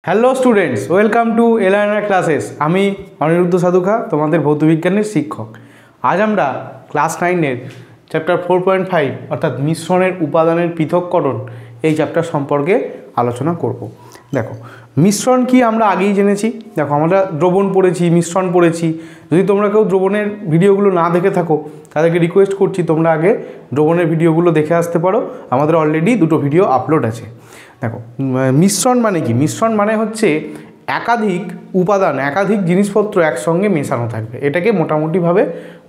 Hello students, welcome to LRNR classes. আমি অনিরুদ্ধ সাধুখা, তোমাদের ভৌতবিজ্ঞানের শিক্ষক। আজ আমরা ক্লাস 9-এর চ্যাপ্টার 4.5 অর্থাৎ মিশ্রণের উপাদানের পৃথককরণ এই চ্যাপ্টার সম্পর্কে আলোচনা করব। দেখো, মিশ্রণ কি আমরা আগেই জেনেছি। দেখো, আমরা দ্রবণ পড়েছি, মিশ্রণ পড়েছি। যদি তোমরা কেউ দ্রবণের ভিডিওগুলো না দেখে থাকো, তাদেরকে রিকোয়েস্ট করছি তোমরা আগে দ্রবণের ভিডিওগুলো দেখে আসতে পারো। আমাদের অলরেডি দুটো ভিডিও আপলোড আছে। দেখো, মিশ্রণ মানে কি? মিশ্রণ মানে হচ্ছে একাধিক উপাদান, একাধিক জিনিসপত্র একসঙ্গে মেশানো থাকবে, এটাকে মোটামুটিভাবে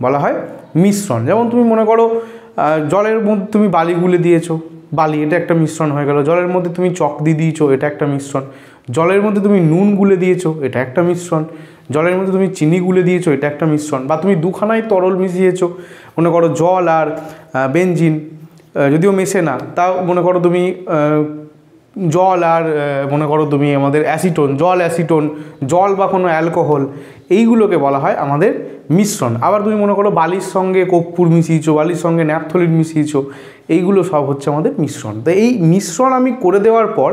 বলা হয় মিশ্রণ। যেমন তুমি মনে করো জলের মধ্যে তুমি বালি গুলে দিয়েছো, বালি, এটা একটা মিশ্রণ হয়ে গেল। জলের মধ্যে তুমি চক দিয়ে দিয়েছো, এটা একটা মিশ্রণ। জলের মধ্যে তুমি নুন গুলে দিয়েছো, এটা একটা মিশ্রণ। জলের মধ্যে তুমি চিনি গুলে দিয়েছো, এটা একটা মিশ্রণ। বা তুমি দুখানায় তরল মিশিয়েছো, মনে করো জল আর বেনজিন, যদিও মেশে না, তাও মনে করো তুমি জল আর মনে করো তুমি আমাদের অ্যাসিটোন, জল অ্যাসিটোন, জল বা কোনো অ্যালকোহল, এইগুলোকে বলা হয় আমাদের মিশ্রণ। আবার তুমি মনে করো বালির সঙ্গে কর্পূর মিশিয়েছো, বালির সঙ্গে ন্যাপথলিন মিশিয়েছো, এইগুলো সব হচ্ছে আমাদের মিশ্রণ। তো এই মিশ্রণ আমি করে দেওয়ার পর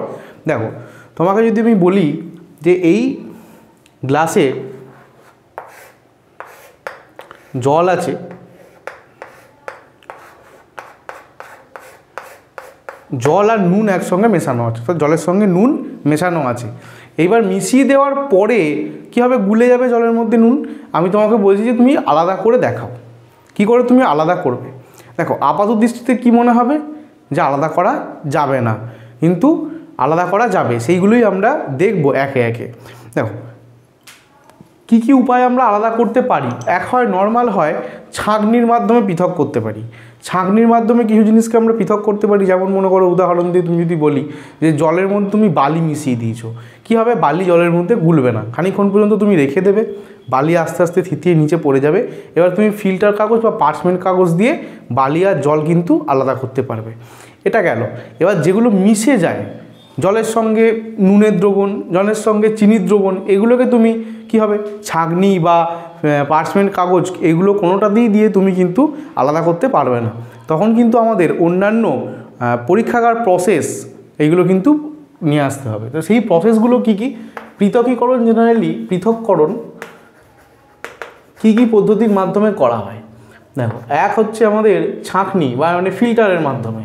দেখো, তোমাকে যদি আমি বলি যে এই গ্লাসে জল আছে, জল আর নুন একসঙ্গে মেশানো আছে, তো জলের সঙ্গে নুন মেশানো আছে। এইবার মিশিয়ে দেওয়ার পরে কী হবে? গুলে যাবে জলের মধ্যে নুন। আমি তোমাকে বলছি যে তুমি আলাদা করে দেখাও, কি করে তুমি আলাদা করবে। দেখো, আপাত দৃষ্টিতে কী মনে হবে যে আলাদা করা যাবে না, কিন্তু আলাদা করা যাবে। সেইগুলোই আমরা দেখব একে একে। দেখো, কী কী উপায়ে আমরা আলাদা করতে পারি। এক হয় নর্মাল, হয় ছাঁকনির মাধ্যমে পৃথক করতে পারি। ছাঁকনির মাধ্যমে কিছু জিনিসকে আমরা পৃথক করতে পারি। যেমন মনে করো, উদাহরণ দিয়ে তুমি যদি বলি যে জলের মধ্যে তুমি বালি মিশিয়ে দিয়েছো, কী হবে? বালি জলের মধ্যে গুলবে না, খানিকক্ষণ পর্যন্ত তুমি রেখে দেবে, বালি আস্তে আস্তে থিতিয়ে নিচে পড়ে যাবে। এবার তুমি ফিল্টার কাগজ বা পার্চমেন্ট কাগজ দিয়ে বালি আর জল কিন্তু আলাদা করতে পারবে। এটা গেল। এবার যেগুলো মিশে যায়, জলের সঙ্গে নুনের দ্রবণ, জলের সঙ্গে চিনির দ্রবণ, এগুলোকে তুমি কী হবে? ছাঁকনি বা পার্চমেন্ট কাগজ, এগুলো কোনোটাতেই দিয়ে তুমি কিন্তু আলাদা করতে পারবে না। তখন কিন্তু আমাদের অন্যান্য পরীক্ষাগার প্রসেস, এইগুলো কিন্তু নিয়ে আসতে হবে। তো সেই প্রসেসগুলো কী কী? পৃথকীকরণ, জেনারেলি পৃথককরণ কী কী পদ্ধতির মাধ্যমে করা হয়। দেখো, এক হচ্ছে আমাদের ছাঁকনি বা মানে ফিল্টারের মাধ্যমে,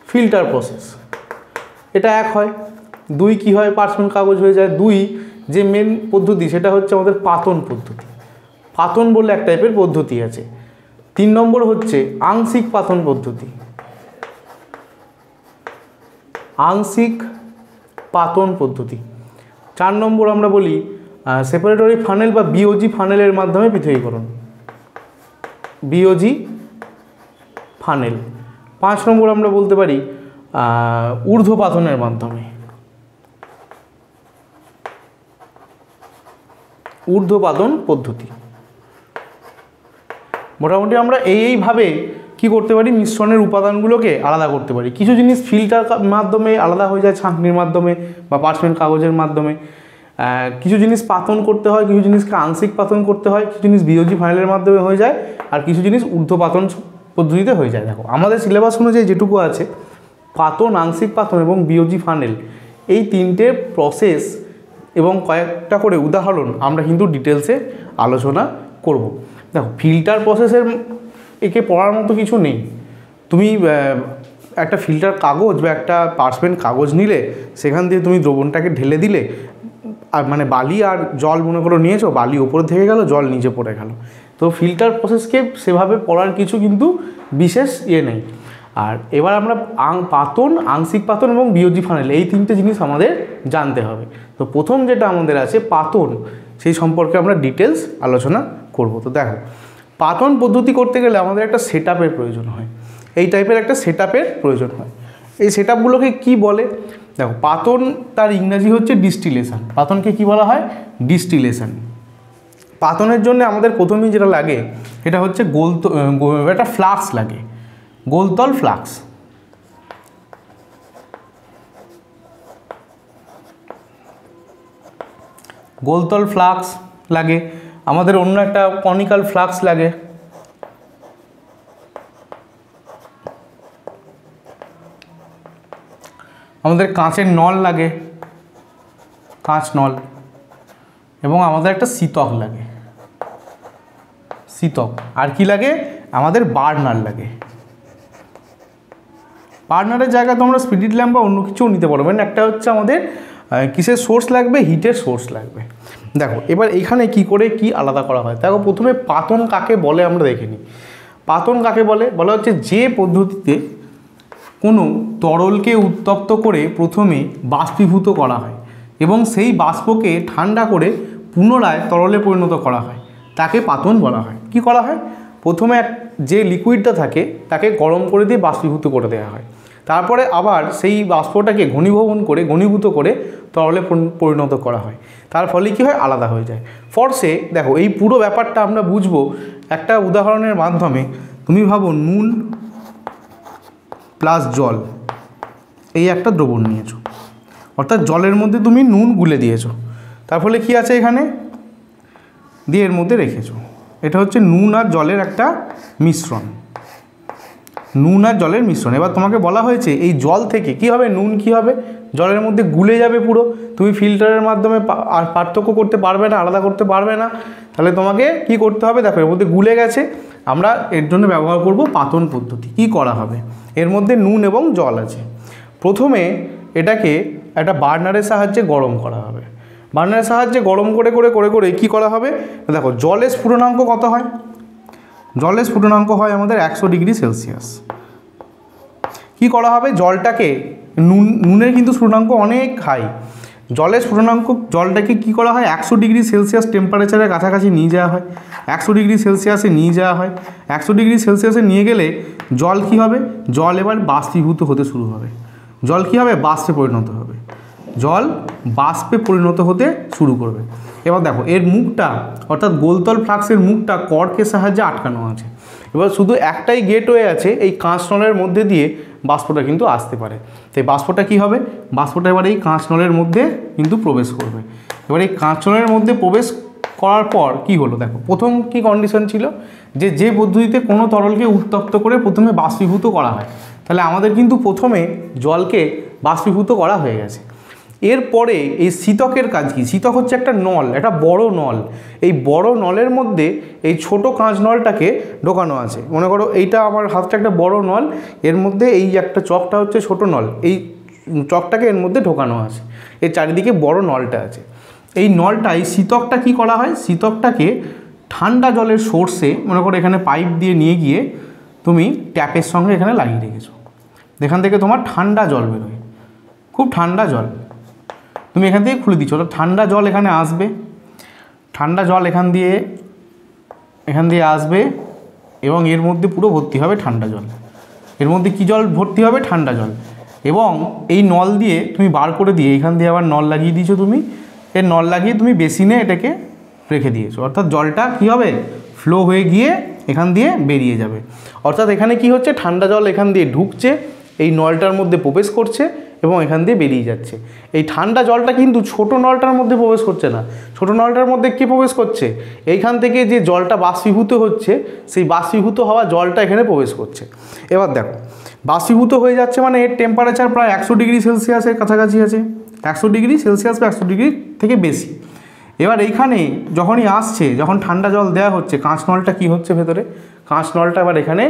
ফিল্টার প্রসেস, এটা এক হয়। দুই কী হয়? পার্চমেন্ট কাগজ হয়ে যায়। দুই যে মেন পদ্ধতি, সেটা হচ্ছে আমাদের পাতন পদ্ধতি। পাতন বলে এক টাইপের পদ্ধতি আছে। 3 নম্বর হচ্ছে আংশিক পাতন পদ্ধতি, আংশিক পাতন পদ্ধতি। 4 নম্বর আমরা বলি সেপারেটরি ফানেল বা বিওজি ফানেলের মাধ্যমে পৃথকীকরণ, বিওজি ফানেল। 5 নম্বর আমরা বলতে পারি ঊর্ধ্বপাতনের মাধ্যমে, ঊর্ধ্বপাতন পদ্ধতি। মোটামুটি আমরা এইভাবে কি করতে পারি? মিশ্রণের উপাদানগুলোকে আলাদা করতে পারি। কিছু জিনিস ফিল্টার মাধ্যমে আলাদা হয়ে যায়, ছাঁকনির মাধ্যমে বা পার্চমেন্ট কাগজের মাধ্যমে। কিছু জিনিস পাতন করতে হয়, কিছু জিনিসকে আংশিক পাতন করতে হয়, কিছু জিনিস বিওজি ফানেলের মাধ্যমে হয়ে যায়, আর কিছু জিনিস ঊর্ধ্বপাতন পদ্ধতিতে হয়ে যায়। দেখো, আমাদের সিলেবাস অনুযায়ী যেটুকু আছে, পাতন, আংশিক পাতন এবং বিওজি ফানেল, এই 3টে প্রসেস এবং কয়েকটা করে উদাহরণ আমরা কিন্তু ডিটেলসে আলোচনা করব। দেখো, ফিল্টার প্রসেসের একে পড়ার মতো কিছু নেই। তুমি একটা ফিল্টার কাগজ বা একটা পার্চমেন্ট কাগজ নিলে, সেখান দিয়ে তুমি দ্রবণটাকে ঢেলে দিলে, আর মানে বালি আর জল মনে করো নিয়েছো, বালি ওপরে থেকে গেল, জল নিচে পড়ে গেল। তো ফিল্টার প্রসেসকে সেভাবে পড়ার কিছু কিন্তু বিশেষ নেই। আর এবার আমরা পাতন, আংশিক পাতন এবং বিওজি ফানেল, এই 3টে জিনিস আমাদের জানতে হবে। তো প্রথম যেটা আমাদের আছে পাতন, সেই সম্পর্কে আমরা ডিটেলস আলোচনা করব। তো দেখো, পাতন পদ্ধতি করতে গেলে আমাদের একটা সেটআপের প্রয়োজন হয়, এই টাইপের একটা সেটআপের প্রয়োজন হয়। এই সেটআপগুলোকে কি বলে? দেখো, পাতন তার ইংরাজি হচ্ছে ডিস্টিলেশন। পাতনকে কি বলা হয়? ডিস্টিলেশন। পাতনের জন্য আমাদের প্রথমেই যেটা লাগে, এটা হচ্ছে একটা ফ্লাক্স লাগে, গোলতল ফ্লাক্স। গোলতল ফ্লাক্স লাগে। আমাদের অন্য একটা কনিক্যাল ফ্লাক্স লাগে। আমাদের কাঁচের নল লাগে। কাঁচ নল, এবং আমাদের একটা শীতক লাগে, শীতক। আর কি লাগে? আমাদের বার্নার লাগে। বার্নারের জায়গায় তোমরা স্পিরিট ল্যাম্প বা অন্য কিছুও নিতে পারো। মানে একটা হচ্ছে আমাদের কিসের সোর্স লাগবে? হিটের সোর্স লাগবে। দেখো এবার এখানে কি করে কি আলাদা করা হয়। দেখো প্রথমে পাতন কাকে বলে আমরা দেখে নিই। পাতন কাকে বলে? বলা হচ্ছে যে পদ্ধতিতে কোনো তরলকে উত্তপ্ত করে প্রথমে বাষ্পীভূত করা হয় এবং সেই বাষ্পকে ঠান্ডা করে পুনরায় তরলে পরিণত করা হয়, তাকে পাতন বলা হয়। কি করা হয়? প্রথমে যে লিকুইডটা থাকে তাকে গরম করে দিয়ে বাষ্পীভূত করে দেওয়া হয়, তারপরে আবার সেই বাষ্পটাকে ঘনীভূত করে তরলে পরিণত করা হয়। তার ফলে কী হয়? আলাদা হয়ে যায়। ফর্সে দেখো এই পুরো ব্যাপারটা আমরা বুঝবো একটা উদাহরণের মাধ্যমে। তুমি ভাবো নুন প্লাস জল, এই একটা দ্রবণ নিয়েছো, অর্থাৎ জলের মধ্যে তুমি নুন গুলে দিয়েছো, তার ফলে কী আছে এখানে দিয়ে এর মধ্যে রেখেছো। এটা হচ্ছে নুন আর জলের একটা মিশ্রণ, নুন আর জলের মিশ্রণ। এবার তোমাকে বলা হয়েছে এই জল থেকে কী হবে? নুন কী হবে? জলের মধ্যে গুলে যাবে পুরো। তুমি ফিল্টারের মাধ্যমে আর পার্থক্য করতে পারবে না, আলাদা করতে পারবে না। তাহলে তোমাকে কি করতে হবে? দেখো এর মধ্যে গুলে গেছে, আমরা এর জন্য ব্যবহার করব পাতন পদ্ধতি। কি করা হবে? এর মধ্যে নুন এবং জল আছে। প্রথমে এটাকে একটা বার্নারের সাহায্যে গরম করা হবে। বার্নারের সাহায্যে গরম করে করে করে করে কী করা হবে? দেখো জলের স্ফুটনাঙ্ক কত হয়? জলের স্ফুটনাঙ্ক হয় আমাদের 100 ডিগ্রি সেলসিয়াস। কী করা হবে? জলটাকে নুনের কিন্তু স্ফুটনাঙ্ক অনেক হাই, জলটাকে কী করা হয়? 100 ডিগ্রি সেলসিয়াস টেম্পারেচারের কাছাকাছি নিয়ে যাওয়া হয়। 100 ডিগ্রি সেলসিয়াসে নিয়ে যাওয়া হয়। 100 ডিগ্রি সেলসিয়াসে নিয়ে গেলে জল কী হবে? জল এবার বাষ্পীভূত হতে শুরু হবে। জল কী হবে? বাষ্পে পরিণত হবে। জল বাষ্পে পরিণত হতে শুরু করবে। এবার দেখো এর মুখটা, অর্থাৎ গোলতল ফ্লাক্সের মুখটা কর্কের সাহায্যে আটকানো আছে। এবার শুধু একটাই গেটওয়ে আছে, এই কাঁচ নলের মধ্যে দিয়ে বাষ্পটা কিন্তু আসতে পারে। তাই বাষ্পটা কী হবে? বাষ্পটা এবার এই কাঁচ নলের মধ্যে কিন্তু প্রবেশ করবে। এবার এই কাঁচ নলের মধ্যে প্রবেশ করার পর কি হলো? দেখো প্রথম কি কন্ডিশন ছিল? যে পদ্ধতিতে কোনো তরলকে উত্তপ্ত করে প্রথমে বাষ্পীভূত করা হয়, তাহলে আমাদের কিন্তু প্রথমে জলকে বাষ্পীভূত করা হয়ে গেছে। এরপরে এই শীতকের কাজ কি? শীতক হচ্ছে একটা নল, একটা বড় নল। এই বড় নলের মধ্যে এই ছোট কাঁচ নলটাকে ঢোকানো আছে। মনে করো এইটা আমার হাতটা একটা বড় নল, এর মধ্যে এই একটা চকটা হচ্ছে ছোট নল, এই চকটাকে এর মধ্যে ঢোকানো আছে। এর চারিদিকে বড় নলটা আছে। এই নলটা, এই শীতকটা কি করা হয়? শীতকটাকে ঠান্ডা জলের সোর্সে, মনে করো এখানে পাইপ দিয়ে নিয়ে গিয়ে তুমি ট্যাপের সঙ্গে এখানে লাগিয়ে রেখেছো। এখান থেকে তোমার ঠান্ডা জল বেরোয়, খুব ঠান্ডা জল। তুমি এখান থেকে খুলে দিচ্ছ, তো ঠান্ডা জল এখানে আসবে, ঠান্ডা জল এখান দিয়ে আসবে এবং এর মধ্যে পুরো ভর্তি হবে ঠান্ডা জল। এর মধ্যে কি জল ভর্তি হবে? ঠান্ডা জল। এবং এই নল দিয়ে তুমি বার করে দিয়ে এখান দিয়ে আবার নল লাগিয়ে দিয়েছো। তুমি এর নল লাগিয়ে তুমি বেসিনে এটাকে রেখে দিয়েছো, অর্থাৎ জলটা কি হবে? ফ্লো হয়ে গিয়ে এখান দিয়ে বেরিয়ে যাবে। অর্থাৎ এখানে কি হচ্ছে? ঠান্ডা জল এখান দিয়ে ঢুকছে, এই নলটার মধ্যে প্রবেশ করছে এবং এখান দিয়ে বেরিয়ে যাচ্ছে। এই ঠান্ডা জলটা কিন্তু ছোট নলটার মধ্যে প্রবেশ করছে না। ছোট নলটার মধ্যে কি প্রবেশ করছে? এইখান থেকে যে জলটা বাষ্পীভূত হচ্ছে, সেই বাষ্পীভূত হওয়া জলটা এখানে প্রবেশ করছে। এবার দেখো বাষ্পীভূত হয়ে যাচ্ছে মানে এর টেম্পারেচার প্রায় 100 ডিগ্রি সেলসিয়াসের কাছাকাছি আছে, 100 ডিগ্রি সেলসিয়াস বা 100 ডিগ্রি থেকে বেশি। এবার এইখানে যখনই আসছে, যখন ঠান্ডা জল দেওয়া হচ্ছে, কাঁচ নলটা কী হচ্ছে? ভেতরে কাঁচ নলটা এবার এখানে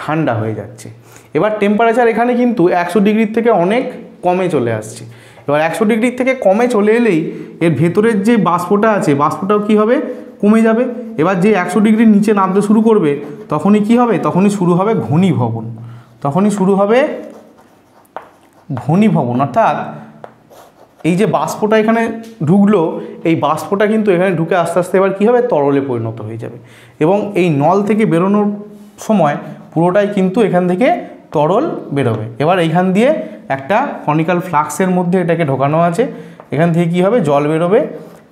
ঠান্ডা হয়ে যাচ্ছে। এবার টেম্পারেচার এখানে কিন্তু 100 ডিগ্রির থেকে অনেক কমে চলে আসছে। এবার 100 ডিগ্রির থেকে কমে চলে এলেই এর ভেতরের যে বাষ্পটা আছে, বাষ্পটাও কী হবে? কমে যাবে। এবার যে 100 ডিগ্রির নিচে নামতে শুরু করবে, তখনই কি হবে? তখনই শুরু হবে ঘনীভবন। তখনই শুরু হবে ঘনীভবন, অর্থাৎ এই যে বাষ্পটা এখানে ঢুকলো, এই বাষ্পটা কিন্তু এখানে ঢুকে আস্তে আস্তে এবার কী হবে? তরলে পরিণত হয়ে যাবে। এবং এই নল থেকে বেরোনোর সময় পুরোটাই কিন্তু এখান থেকে তরল বেরোবে। এবার এইখান দিয়ে একটা কনিক্যাল ফ্লাক্সের মধ্যে এটাকে ঢোকানো আছে। এখান থেকে কী হবে? জল বেরোবে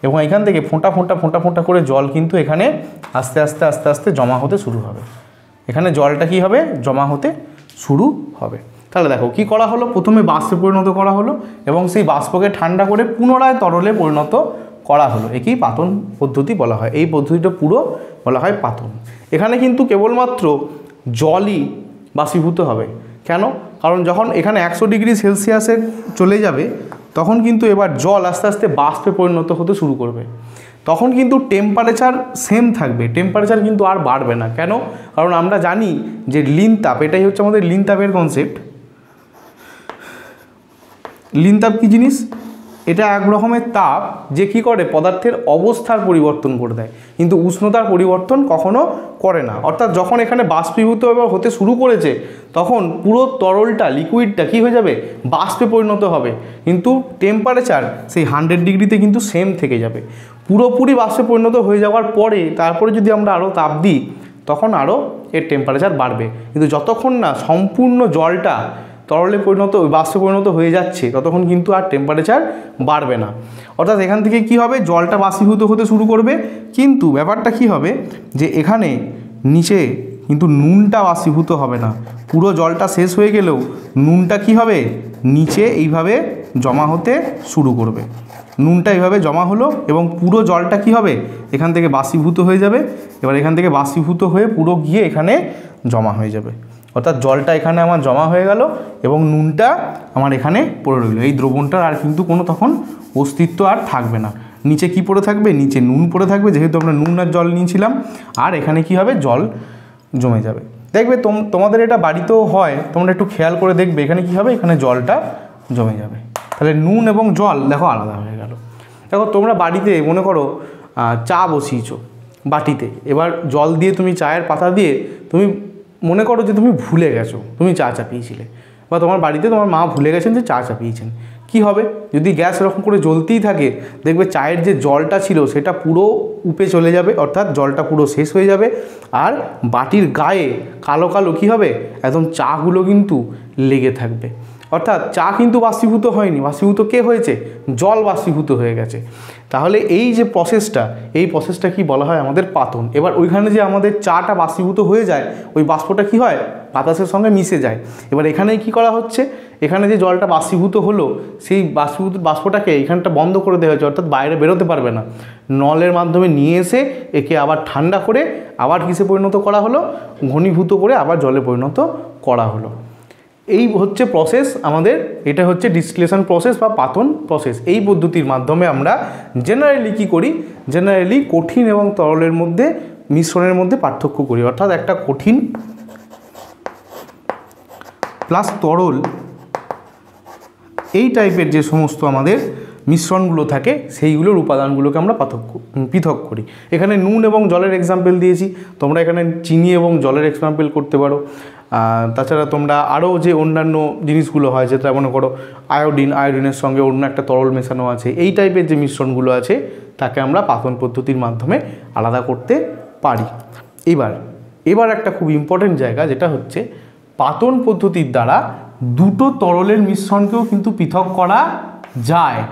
এবং এখান থেকে ফোঁটা ফোঁটা ফোঁটা ফোঁটা করে জল কিন্তু এখানে আস্তে আস্তে আস্তে আস্তে জমা হতে শুরু হবে। এখানে জলটা কী হবে? জমা হতে শুরু হবে। তাহলে দেখো কি করা হলো? প্রথমে বাষ্পে পরিণত করা হলো এবং সেই বাষ্পকে ঠান্ডা করে পুনরায় তরলে পরিণত করা হলো। একেই পাতন পদ্ধতি বলা হয়। এই পদ্ধতিটা পুরো বলা হয় পাতন। এখানে কিন্তু কেবলমাত্র জলই বাষ্পীভূত হবে। কেন? কারণ যখন এখানে 100 ডিগ্রি সেলসিয়াসে চলে যাবে, তখন কিন্তু এবার জল আস্তে আস্তে বাষ্পে পরিণত হতে শুরু করবে। তখন কিন্তু টেম্পারেচার সেম থাকবে, টেম্পারেচার কিন্তু আর বাড়বে না। কেন? কারণ আমরা জানি যে লীন তাপ, এটাই হচ্ছে আমাদের লীন তাপের কনসেপ্ট। লীন তাপ কী জিনিস? এটা এক রকমের তাপ যে কী করে, পদার্থের অবস্থার পরিবর্তন করে দেয়, কিন্তু উষ্ণতার পরিবর্তন কখনো করে না। অর্থাৎ যখন এখানে বাষ্পীভূত হতে শুরু করেছে তখন পুরো তরলটা, লিকুইডটা কী হয়ে যাবে, বাষ্পে পরিণত হবে, কিন্তু টেম্পারেচার সেই 100 ডিগ্রিতে কিন্তু সেম থেকে যাবে। পুরোপুরি বাষ্পে পরিণত হয়ে যাওয়ার পরে তারপরে যদি আমরা আরও তাপ দিই তখন আরও এর টেম্পারেচার বাড়বে, কিন্তু যতক্ষণ না সম্পূর্ণ জলটা তরলে পরিণত, বাষ্পে পরিণত হয়ে যাচ্ছে ততক্ষণ কিন্তু আর টেম্পারেচার বাড়বে না। অর্থাৎ এখান থেকে কি হবে, জলটা বাষ্পীভূত হতে শুরু করবে, কিন্তু ব্যাপারটা কি হবে যে এখানে নিচে কিন্তু নুনটা বাষ্পীভূত হবে না। পুরো জলটা শেষ হয়ে গেলেও নুনটা কি হবে, নিচে এইভাবে জমা হতে শুরু করবে। নুনটা এইভাবে জমা হলো এবং পুরো জলটা কি হবে, এখান থেকে বাষ্পীভূত হয়ে যাবে। এবার এখান থেকে বাষ্পীভূত হয়ে পুরো গিয়ে এখানে জমা হয়ে যাবে। অর্থাৎ জলটা এখানে আমার জমা হয়ে গেল এবং নুনটা আমার এখানে পড়ে রইল। এই দ্রবণটার আর কিন্তু কোনো তখন অস্তিত্ব আর থাকবে না। নিচে কি পড়ে থাকবে, নিচে নুন পড়ে থাকবে, যেহেতু আমরা নুন আর জল নিয়েছিলাম। আর এখানে কি হবে, জল জমে যাবে। দেখবে তোমাদের এটা বাড়িতেও হয়, তোমরা একটু খেয়াল করে দেখবে, এখানে কি হবে, এখানে জলটা জমে যাবে। তাহলে নুন এবং জল দেখো আলাদা হয়ে গেল। দেখো তোমরা বাড়িতে মনে করো চা বসিয়েছো বাটিতে, এবার জল দিয়ে তুমি চায়ের পাতা দিয়ে তুমি মনে করো যে তুমি ভুলে গেছো তুমি চা চাপিয়েছিলে, বা তোমার বাড়িতে তোমার মা ভুলে গেছেন যে চা চাপিয়েছেন। কি হবে, যদি গ্যাস এরকম করে জ্বলতেই থাকে দেখবে চায়ের যে জলটা ছিল সেটা পুরো উপে চলে যাবে, অর্থাৎ জলটা পুরো শেষ হয়ে যাবে। আর বাটির গায়ে কালো কালো কী হবে, একদম চাগুলো কিন্তু লেগে থাকবে। অর্থাৎ চা কিন্তু বাষ্পীভূত হয়নি, বাষ্পীভূত কে হয়েছে, জল বাষ্পীভূত হয়ে গেছে। তাহলে এই যে প্রসেসটা, এই প্রসেসটা কি বলা হয়, আমাদের পাতন। এবার ওইখানে যে আমাদের চাটা বাষ্পীভূত হয়ে যায়, ওই বাষ্পটা কি হয়, বাতাসের সঙ্গে মিশে যায়। এবার এখানে কি করা হচ্ছে, এখানে যে জলটা বাষ্পীভূত হলো সেই বাষ্পটাকে এখানটা বন্ধ করে দেওয়া হয়েছে, অর্থাৎ বাইরে বেরোতে পারবে না। নলের মাধ্যমে নিয়ে এসে একে আবার ঠান্ডা করে আবার কিসে পরিণত করা হলো, ঘনীভূত করে আবার জলে পরিণত করা হলো। এই হচ্ছে প্রসেস আমাদের, এটা হচ্ছে ডিস্টিলেশন প্রসেস বা পাতন প্রসেস। এই পদ্ধতির মাধ্যমে আমরা জেনারেলি কী করি, জেনারেলি কঠিন এবং তরলের মধ্যে মিশ্রণের মধ্যে পার্থক্য করি। অর্থাৎ একটা কঠিন প্লাস তরল এই টাইপের যে সমস্ত আমাদের মিশ্রণগুলো থাকে সেইগুলোর উপাদানগুলোকে আমরা পৃথক করি। এখানে নুন এবং জলের এক্সাম্পল দিয়েছি, তোমরা এখানে চিনি এবং জলের এক্সাম্পল করতে পারো। তাছাড়া তোমরা আরও যে অন্যান্য জিনিসগুলো হয়, যেটা মনে করো আয়োডিনের সঙ্গে অন্য একটা তরল মেশানো আছে, এই টাইপের যে মিশ্রণগুলো আছে তাকে আমরা পাতন পদ্ধতির মাধ্যমে আলাদা করতে পারি। এবার একটা খুব ইম্পর্টেন্ট জায়গা, যেটা হচ্ছে পাতন পদ্ধতির দ্বারা দুটো তরলের মিশ্রণকেও কিন্তু পৃথক করা যায়।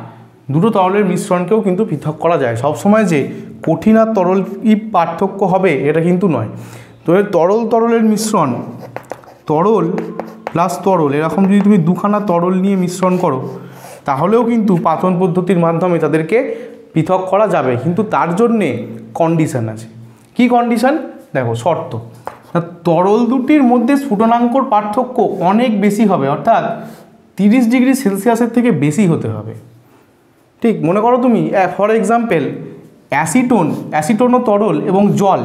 দুটো তরলের মিশ্রণকেও কিন্তু পৃথক করা যায়। সবসময় যে কঠিন আর তরল কি পার্থক্য হবে এটা কিন্তু নয়। তো তরলের মিশ্রণ, তরল প্লাস তরল, এরকম যদি তুমি দুখানা তরল নিয়ে মিশ্রণ করো তাহলেও কিন্তু পাতন পদ্ধতির মাধ্যমে তাদেরকে পৃথক করা যাবে, কিন্তু তার জন্যে কন্ডিশান আছে। কি কন্ডিশান, দেখো শর্ত, তরল দুটির মধ্যে স্ফুটনাঙ্কর পার্থক্য অনেক বেশি হবে, অর্থাৎ 30 ডিগ্রি সেলসিয়াসের থেকে বেশি হতে হবে। ঠিক মনে করো তুমি ফর এক্সাম্পল অ্যাসিটোন ও তরল এবং জল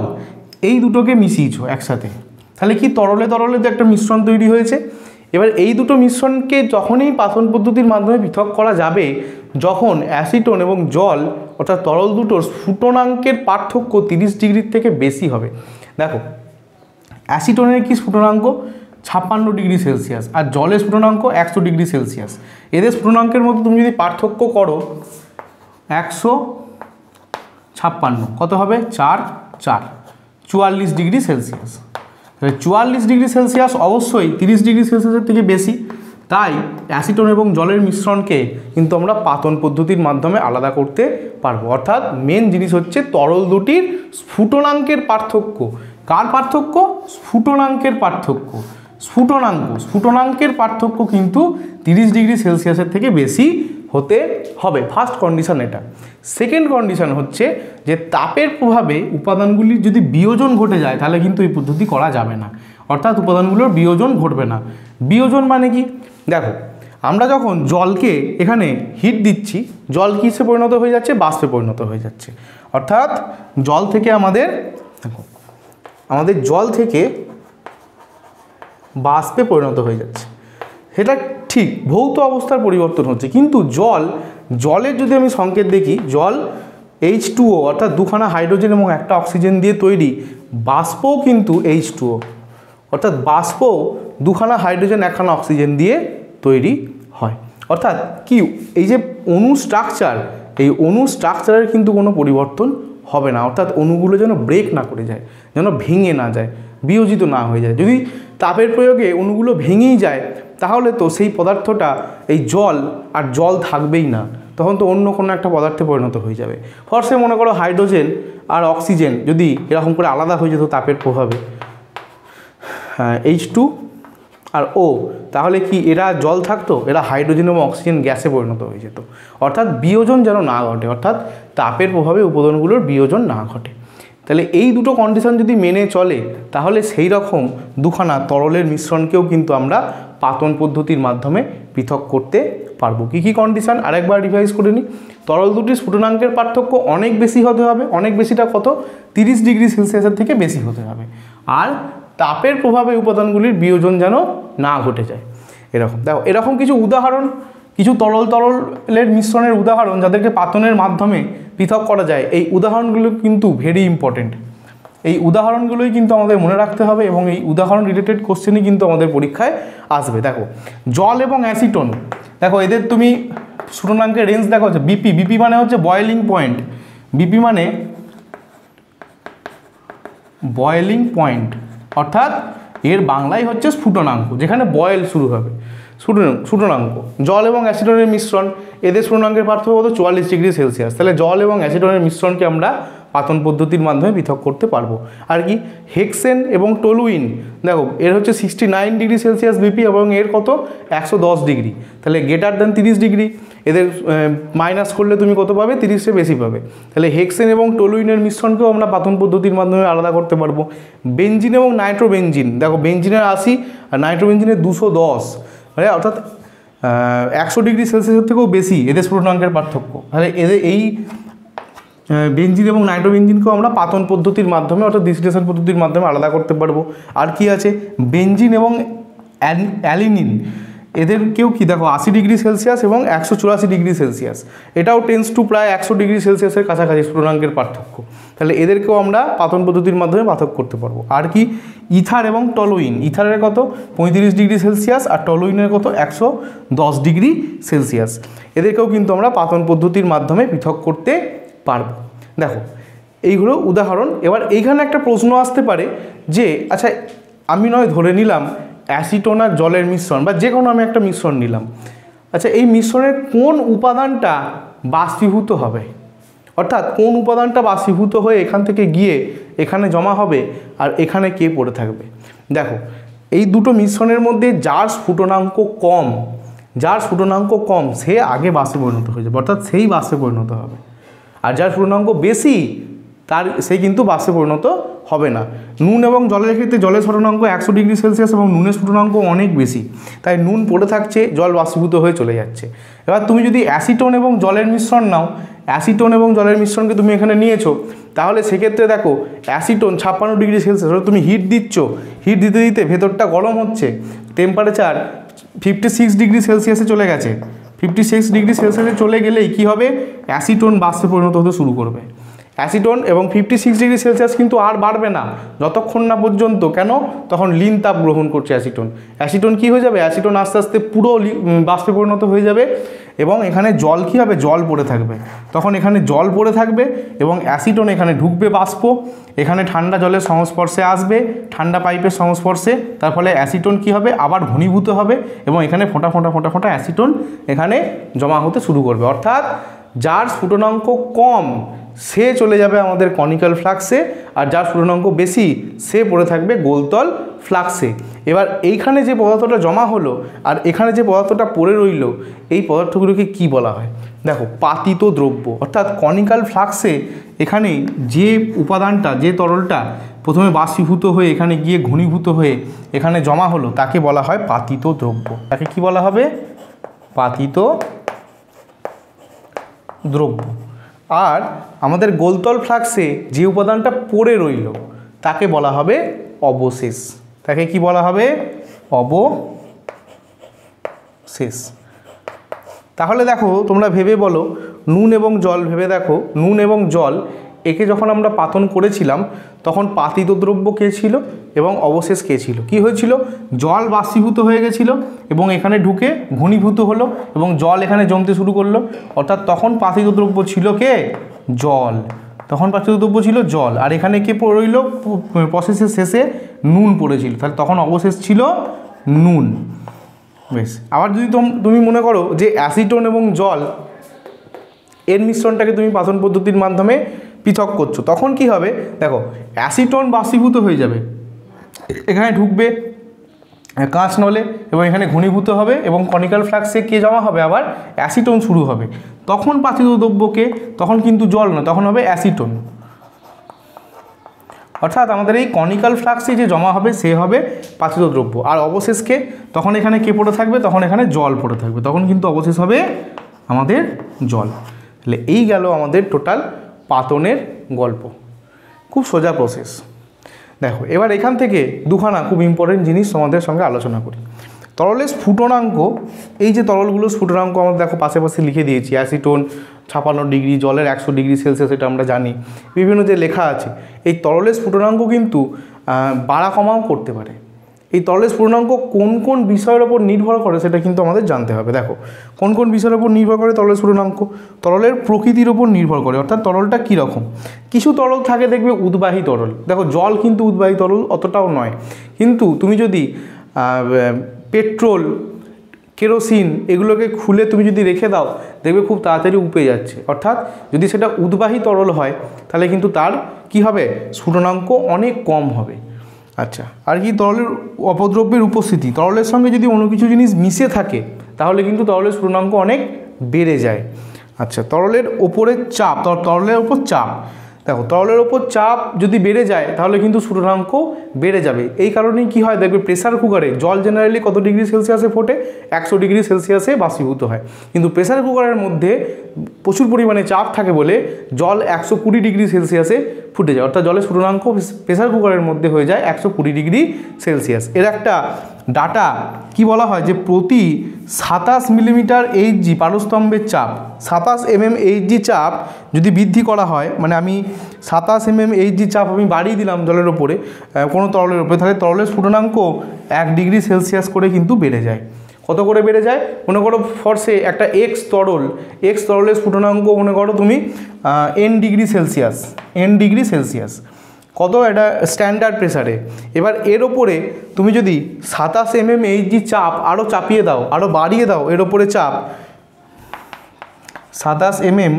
এই দুটোকে মিশিয়েছো একসাথে, তাহলে কি তরলে যে একটা মিশ্রণ তৈরি হয়েছে। এবার এই দুটো মিশ্রণকে যখনই পাতন পদ্ধতির মাধ্যমে পৃথক করা যাবে, যখন অ্যাসিটোন এবং জল অর্থাৎ তরল দুটোর স্ফুটনাঙ্কের পার্থক্য 30 ডিগ্রির থেকে বেশি হবে। দেখো অ্যাসিটোনের কি স্ফুটনাঙ্ক 56 ডিগ্রি সেলসিয়াস আর জলের স্ফুটনাঙ্ক 100 ডিগ্রি সেলসিয়াস। এদের স্ফুটনাঙ্কের মধ্যে তুমি যদি পার্থক্য করো 156 কত হবে, 44 ডিগ্রি সেলসিয়াস। তাহলে 44 ডিগ্রি সেলসিয়াস অবশ্যই 30 ডিগ্রি সেলসিয়াসের থেকে বেশি। তাই অ্যাসিটোন এবং জলের মিশ্রণকে কিন্তু আমরা পাতন পদ্ধতির মাধ্যমে আলাদা করতে পারবো। অর্থাৎ মেন জিনিস হচ্ছে তরল দুটির স্ফুটনাঙ্কের পার্থক্য। কার পার্থক্য, স্ফুটনাঙ্কের পার্থক্য। স্ফুটনাঙ্কের পার্থক্য কিন্তু 30 ডিগ্রি সেলসিয়াসের থেকে বেশি হতে হবে। ফার্স্ট কন্ডিশন এটা। সেকেন্ড কন্ডিশন হচ্ছে যে তাপের প্রভাবে উপাদানগুলির যদি বিয়োজন ঘটে যায় তাহলে কিন্তু এই পদ্ধতি করা যাবে না, অর্থাৎ উপাদানগুলোর বিয়োজন ঘটবে না। বিয়োজন মানে কি, দেখো আমরা যখন জলকে এখানে হিট দিচ্ছি, জল কিসে পরিণত হয়ে যাচ্ছে? বাষ্পে পরিণত হয়ে যাচ্ছে। অর্থাৎ জল থেকে আমাদের জল থেকে বাষ্পে পরিণত হয়ে যাচ্ছে। সেটা ঠিক, ভৌত অবস্থার পরিবর্তন হচ্ছে, কিন্তু জলের যদি আমি সংকেত দেখি, জল H2O অর্থাৎ দুখানা হাইড্রোজেন এবং একটা অক্সিজেন দিয়ে তৈরি, বাষ্পও কিন্তু H2O অর্থাৎ বাষ্পও দুখানা হাইড্রোজেন একখানা অক্সিজেন দিয়ে তৈরি হয়। অর্থাৎ কি, এই যে অণু স্ট্রাকচার, এই অণু স্ট্রাকচারের কিন্তু কোনো পরিবর্তন হবে না। অর্থাৎ অণুগুলো যেন ব্রেক না করে যায়, যেন ভেঙে না যায়, বিয়োজিত না হয়ে যায়। যদি তাপের প্রয়োগে অণুগুলো ভেঙেই যায়, তাহলে তো সেই পদার্থটা, এই জল থাকবেই না, তখন তো অন্য কোনো একটা পদার্থে পরিণত হয়ে যাবে। ফর্সে মনে করো হাইড্রোজেন আর অক্সিজেন যদি এরকম করে আলাদা হয়ে যেত তাপের প্রভাবে, H2 আর O, তাহলে কি এরা জল থাকতো? এরা হাইড্রোজেন এবং অক্সিজেন গ্যাসে পরিণত হয়ে যেত। অর্থাৎ বিয়োজন যেন না ঘটে, অর্থাৎ তাপের প্রভাবে উপাদানগুলোর বিয়োজন না ঘটে। তাহলে এই দুটো কন্ডিশন যদি মেনে চলে, তাহলে সেই রকম দুখানা তরলের মিশ্রণকেও কিন্তু আমরা পাতন পদ্ধতির মাধ্যমে পৃথক করতে পারবো। কী কী কন্ডিশন আরেকবার রিভাইজ করে নিই। তরল দুটির স্ফুটনাঙ্কের পার্থক্য অনেক বেশি হতে হবে, অনেক বেশিটা কত? 30 ডিগ্রি সেলসিয়াসের থেকে বেশি হতে হবে। আর তাপের প্রভাবে উপাদানগুলির বিয়োজন যেন না ঘটে যায়। এরকম দেখো, এরকম কিছু উদাহরণ, কিছু তরলের মিশ্রণের উদাহরণ যাদেরকে পাতনের মাধ্যমে পৃথক করা যায়, এই উদাহরণগুলো কিন্তু ভেরি ইম্পর্টেন্ট। এই উদাহরণগুলোই কিন্তু আমাদের মনে রাখতে হবে এবং এই উদাহরণ রিলেটেড কোশ্চেনই কিন্তু আমাদের পরীক্ষায় আসবে। দেখো, জল এবং অ্যাসিটন, দেখো এদের তুমি স্ফুটনাঙ্কের রেঞ্জ দেখো হচ্ছে বিপি মানে হচ্ছে বয়েলিং পয়েন্ট, বিপি মানে বয়েলিং পয়েন্ট, অর্থাৎ এর বাংলায় হচ্ছে স্ফুটনাঙ্ক, যেখানে বয়েল শুরু হবে, স্ফুটনাঙ্ক। জল এবং অ্যাসিটনের মিশ্রণ, এদের স্ফুটনাঙ্কের পার্থক্য হতো 44 ডিগ্রি সেলসিয়াস। তাহলে জল এবং অ্যাসিটনের মিশ্রণকে আমরা পাতন পদ্ধতির মাধ্যমে পৃথক করতে পারবো। আর কি, হেক্সেন এবং টলুইন, দেখো এর হচ্ছে 69 ডিগ্রি সেলসিয়াস বিপি এবং এর কত 110 ডিগ্রি, তাহলে গ্রেটার দেন 30 ডিগ্রি। এদের মাইনাস করলে তুমি কত পাবে? 30-এর বেশি পাবে। তাহলে হেক্সেন এবং টলুইনের মিশ্রণকেও আমরা পাতন পদ্ধতির মাধ্যমে আলাদা করতে পারবো। বেঞ্জিন এবং নাইট্রোবেঞ্জিন, দেখো বেঞ্জিনের 80 আর নাইট্রোবেঞ্জিনের 210, অর্থাৎ 100 ডিগ্রি সেলসিয়াসের থেকেও বেশি এদের স্ফুটনাঙ্কের পার্থক্য। তাহলে এই বেঞ্জিন এবং নাইট্রোবেঞ্জিনকেও আমরা পাতন পদ্ধতির মাধ্যমে অর্থাৎ ডিসটিলেশন পদ্ধতির মাধ্যমে আলাদা করতে পারবো। আর কি আছে, বেঞ্জিন এবং অ্যালিনিন, এদেরকেও কি দেখো 80 ডিগ্রি সেলসিয়াস এবং 184 ডিগ্রি সেলসিয়াস, এটাও টেন্স টু প্রায় 100 ডিগ্রি সেলসিয়াসের কাছাকাছি স্ফুটনাঙ্কের পার্থক্য। তাহলে এদেরকেও আমরা পাতন পদ্ধতির মাধ্যমে পার্থক্য করতে পারবো। আর কি, ইথার এবং টলুইন, ইথারের কত 35 ডিগ্রি সেলসিয়াস আর টলুইনের কত 110 ডিগ্রি সেলসিয়াস, এদেরকেও কিন্তু আমরা পাতন পদ্ধতির মাধ্যমে পৃথক করতে পারবো। দেখো এইগুলো উদাহরণ। এবার এইখানে একটা প্রশ্ন আসতে পারে যে আচ্ছা, আমি নয় ধরে নিলাম অ্যাসিটন আর জলের মিশ্রণ, বা যে কোনো আমি একটা মিশ্রণ নিলাম, আচ্ছা এই মিশ্রণের কোন উপাদানটা বাষ্পীভূত হবে, অর্থাৎ কোন উপাদানটা বাষ্পীভূত হয়ে এখান থেকে গিয়ে এখানে জমা হবে আর এখানে কে পড়ে থাকবে। দেখো, এই দুটো মিশ্রণের মধ্যে যার স্ফুটনাঙ্ক কম সে আগে বাষ্পে পরিণত হয়ে যাবে, অর্থাৎ সেই বাষ্পে পরিণত হবে। আর যার স্ফুটনাঙ্ক বেশি সে কিন্তু বাষ্পে পরিণত হবে না। নুন এবং জলের ক্ষেত্রে জলের স্ফুটনাঙ্ক 100 ডিগ্রি সেলসিয়াস এবং নুনের স্ফুটনাঙ্ক অনেক বেশি, তাই নুন পড়ে থাকছে, জল বাষ্পীভূত হয়ে চলে যাচ্ছে। এবার তুমি যদি অ্যাসিটন এবং জলের মিশ্রণ নাও, অ্যাসিটন এবং জলের মিশ্রণকে তুমি এখানে নিয়েছো, তাহলে সেক্ষেত্রে দেখো অ্যাসিটন 56 ডিগ্রি সেলসিয়াস, তুমি হিট দিচ্ছ, হিট দিতে দিতে ভেতরটা গরম হচ্ছে, টেম্পারেচার 56 ডিগ্রি সেলসিয়াসে চলে গেছে। 56 ডিগ্রি সেলসিয়াসে চলে গেলেই কী হবে, অ্যাসিটন বাষ্পে পরিণত হতে শুরু করবে। অ্যাসিটন এবং 56 ডিগ্রি সেলসিয়াস কিন্তু আর বাড়বে না যতক্ষণ না পর্যন্ত, কেন, তখন লীন তাপ গ্রহণ করছে অ্যাসিটন কী হয়ে যাবে, অ্যাসিটন আস্তে আস্তে পুরো বাষ্পে পরিণত হয়ে যাবে এবং এখানে জল কী হবে, জল পড়ে থাকবে। তখন এখানে জল পড়ে থাকবে এবং অ্যাসিটন এখানে ঢুকবে বাষ্প, এখানে ঠান্ডা জলের সংস্পর্শে আসবে, ঠান্ডা পাইপের সংস্পর্শে, তার ফলে অ্যাসিটন কী হবে, আবার ঘনীভূত হবে এবং এখানে ফোঁটা ফোঁটা অ্যাসিটন এখানে জমা হতে শুরু করবে। অর্থাৎ যার স্ফুটনাঙ্ক কম সে চলে যাবে আমাদের কনিক্যাল ফ্লাক্সে, আর যার স্ফুটনাঙ্ক বেশি সে পড়ে থাকবে গোলতল ফ্লাক্সে। এবার এইখানে যে পদার্থটা জমা হলো আর এখানে যে পদার্থটা পড়ে রইল, এই পদার্থগুলোকে কি বলা হয়, দেখো পাতিত দ্রব্য। অর্থাৎ কনিক্যাল ফ্লাক্সে এখানে যে উপাদানটা, যে তরলটা প্রথমে বাষ্পীভূত হয়ে এখানে গিয়ে ঘনীভূত হয়ে এখানে জমা হলো, তাকে বলা হয় পাতিত দ্রব্য। তাকে কি বলা হবে, পাতিত দ্রব্য। আর আমাদের গোলতল ফ্লাক্সে যে উপাদানটা পড়ে রইল তাকে বলা হবে অবশেষ। তাকে কি বলা হবে? অবশেষ। তাহলে দেখো তোমরা ভেবে বলো, নুন এবং জল ভেবে দেখো, নুন এবং জল একে যখন আমরা পাতন করেছিলাম তখন পাতিত দ্রব্য কে ছিল এবং অবশেষ কে ছিল? কি হয়েছিল? জল বাষ্পীভূত হয়ে গেছিল এবং এখানে ঢুকে ঘনীভূত হলো এবং জল এখানে জমতে শুরু করলো, অর্থাৎ তখন পাতিত দ্রব্য ছিল কে? জল। তখন পাতিত দ্রব্য ছিল জল। আর এখানে কে রইল? প্রসেসের শেষে নুন পড়েছিল, তাহলে তখন অবশেষ ছিল নুন। বেশ, আবার যদি তুমি মনে করো যে অ্যাসিটোন এবং জল এর মিশ্রণটাকে তুমি পাতন পদ্ধতির মাধ্যমে পৃথক করছো, তখন কি হবে? দেখো, অ্যাসিটোন বাষ্পীভূত হয়ে যাবে, এখানে ঢুকবে কাঁচ নলে এবং এখানে ঘনীভূত হবে এবং কনিক্যাল ফ্লাক্সে কে জমা হবে? আবার অ্যাসিটোন শুরু হবে। তখন পাতিত দ্রব্যকে, তখন কিন্তু জল না, তখন হবে অ্যাসিটোন। অর্থাৎ আমাদের এই কনিক্যাল ফ্লাক্সে যে জমা হবে সে হবে পাতিত দ্রব্য। আর অবশেষকে তখন এখানে কে পড়ে থাকবে? তখন এখানে জল পড়ে থাকবে, তখন কিন্তু অবশেষ হবে আমাদের জল। তাহলে এই গেল আমাদের টোটাল পাতনের গল্প। খুব সোজা প্রসেস। দেখো, এবার এখান থেকে দুখানা খুব ইম্পর্টেন্ট জিনিস তোমাদের সঙ্গে আলোচনা করি। তরলের স্ফুটনাঙ্ক, এই যে তরলগুলো স্ফুটনাঙ্ক আমরা দেখো পাশে পাশে লিখে দিয়েছি, অ্যাসিটোন 56 ডিগ্রি, জলের 100 ডিগ্রি সেলসিয়াস, এটা আমরা জানি, বিভিন্ন যে লেখা আছে। এই তরলের স্ফুটনাঙ্ক কিন্তু বাড়া কমাও করতে পারে। এই তরলের স্ফুটনাঙ্ক কোন কোন বিষয়ের ওপর নির্ভর করে সেটা কিন্তু আমাদের জানতে হবে। দেখো, কোন কোন বিষয়ের ওপর নির্ভর করে তরলের স্ফুটনাঙ্ক? তরলের প্রকৃতির ওপর নির্ভর করে, অর্থাৎ তরলটা কীরকম। কিছু তরল থাকে দেখবে উদ্বাহী তরল, দেখো জল কিন্তু উদ্বাহী তরল অতটাও নয়, কিন্তু তুমি যদি পেট্রোল, কেরোসিন এগুলোকে খুলে তুমি যদি রেখে দাও দেখবে খুব তাড়াতাড়ি উপে যাচ্ছে। অর্থাৎ যদি সেটা উদ্বাহী তরল হয় তাহলে কিন্তু তার কি হবে? স্ফুটনাঙ্ক অনেক কম হবে। আচ্ছা, আর কি? তরলের অপদ্রব্যের উপস্থিতি, তরলের সঙ্গে যদি অন্য কিছু জিনিস মিশে থাকে তাহলে কিন্তু তরলের স্ফুটনাঙ্ক অনেক বেড়ে যায়। আচ্ছা, তরলের ওপরের চাপ, তরলের ওপর চাপ, দেখো তরলের ওপর চাপ যদি বেড়ে যায় তাহলে কিন্তু স্ফুটনাঙ্ক বেড়ে যাবে। এই কারণেই কি হয় দেখবে প্রেসার কুকারে জল জেনারেলি কত ডিগ্রি সেলসিয়াসে ফোটে? 100 ডিগ্রি সেলসিয়াসে বাষ্পীভূত হয়, কিন্তু প্রেসার কুকারের মধ্যে প্রচুর পরিমাণে চাপ থাকে বলে জল 120 ডিগ্রি সেলসিয়াসে ফুটে যায়। অর্থাৎ জলের স্ফুটনাঙ্ক প্রেসার কুকারের মধ্যে হয়ে যায় 120 ডিগ্রি সেলসিয়াস। এর একটা ডাটা কি বলা হয় যে প্রতি 27 মিলিমিটার এইচজি পারস্তম্ভের চাপ, 27 mm এইচজি চাপ যদি বৃদ্ধি করা হয়, মানে আমি 27 mm এইচজি চাপ আমি বাড়িয়ে দিলাম জলের ওপরে, কোনো তরলের ওপরে, তাহলে তরলের স্ফুটনাঙ্ক 1 ডিগ্রি সেলসিয়াস করে কিন্তু বেড়ে যায়। কত করে বেড়ে যায়? মনে করো ফর্সে একটা এক্স তরলের স্ফুটনাঙ্ক মনে করো তুমি n ডিগ্রি সেলসিয়াস, কত? এটা স্ট্যান্ডার্ড প্রেসারে। এবার এর ওপরে তুমি যদি 27 mm এইচজি চাপ আরও চাপিয়ে দাও, আরও বাড়িয়ে দাও, এর ওপরে চাপ 27 mm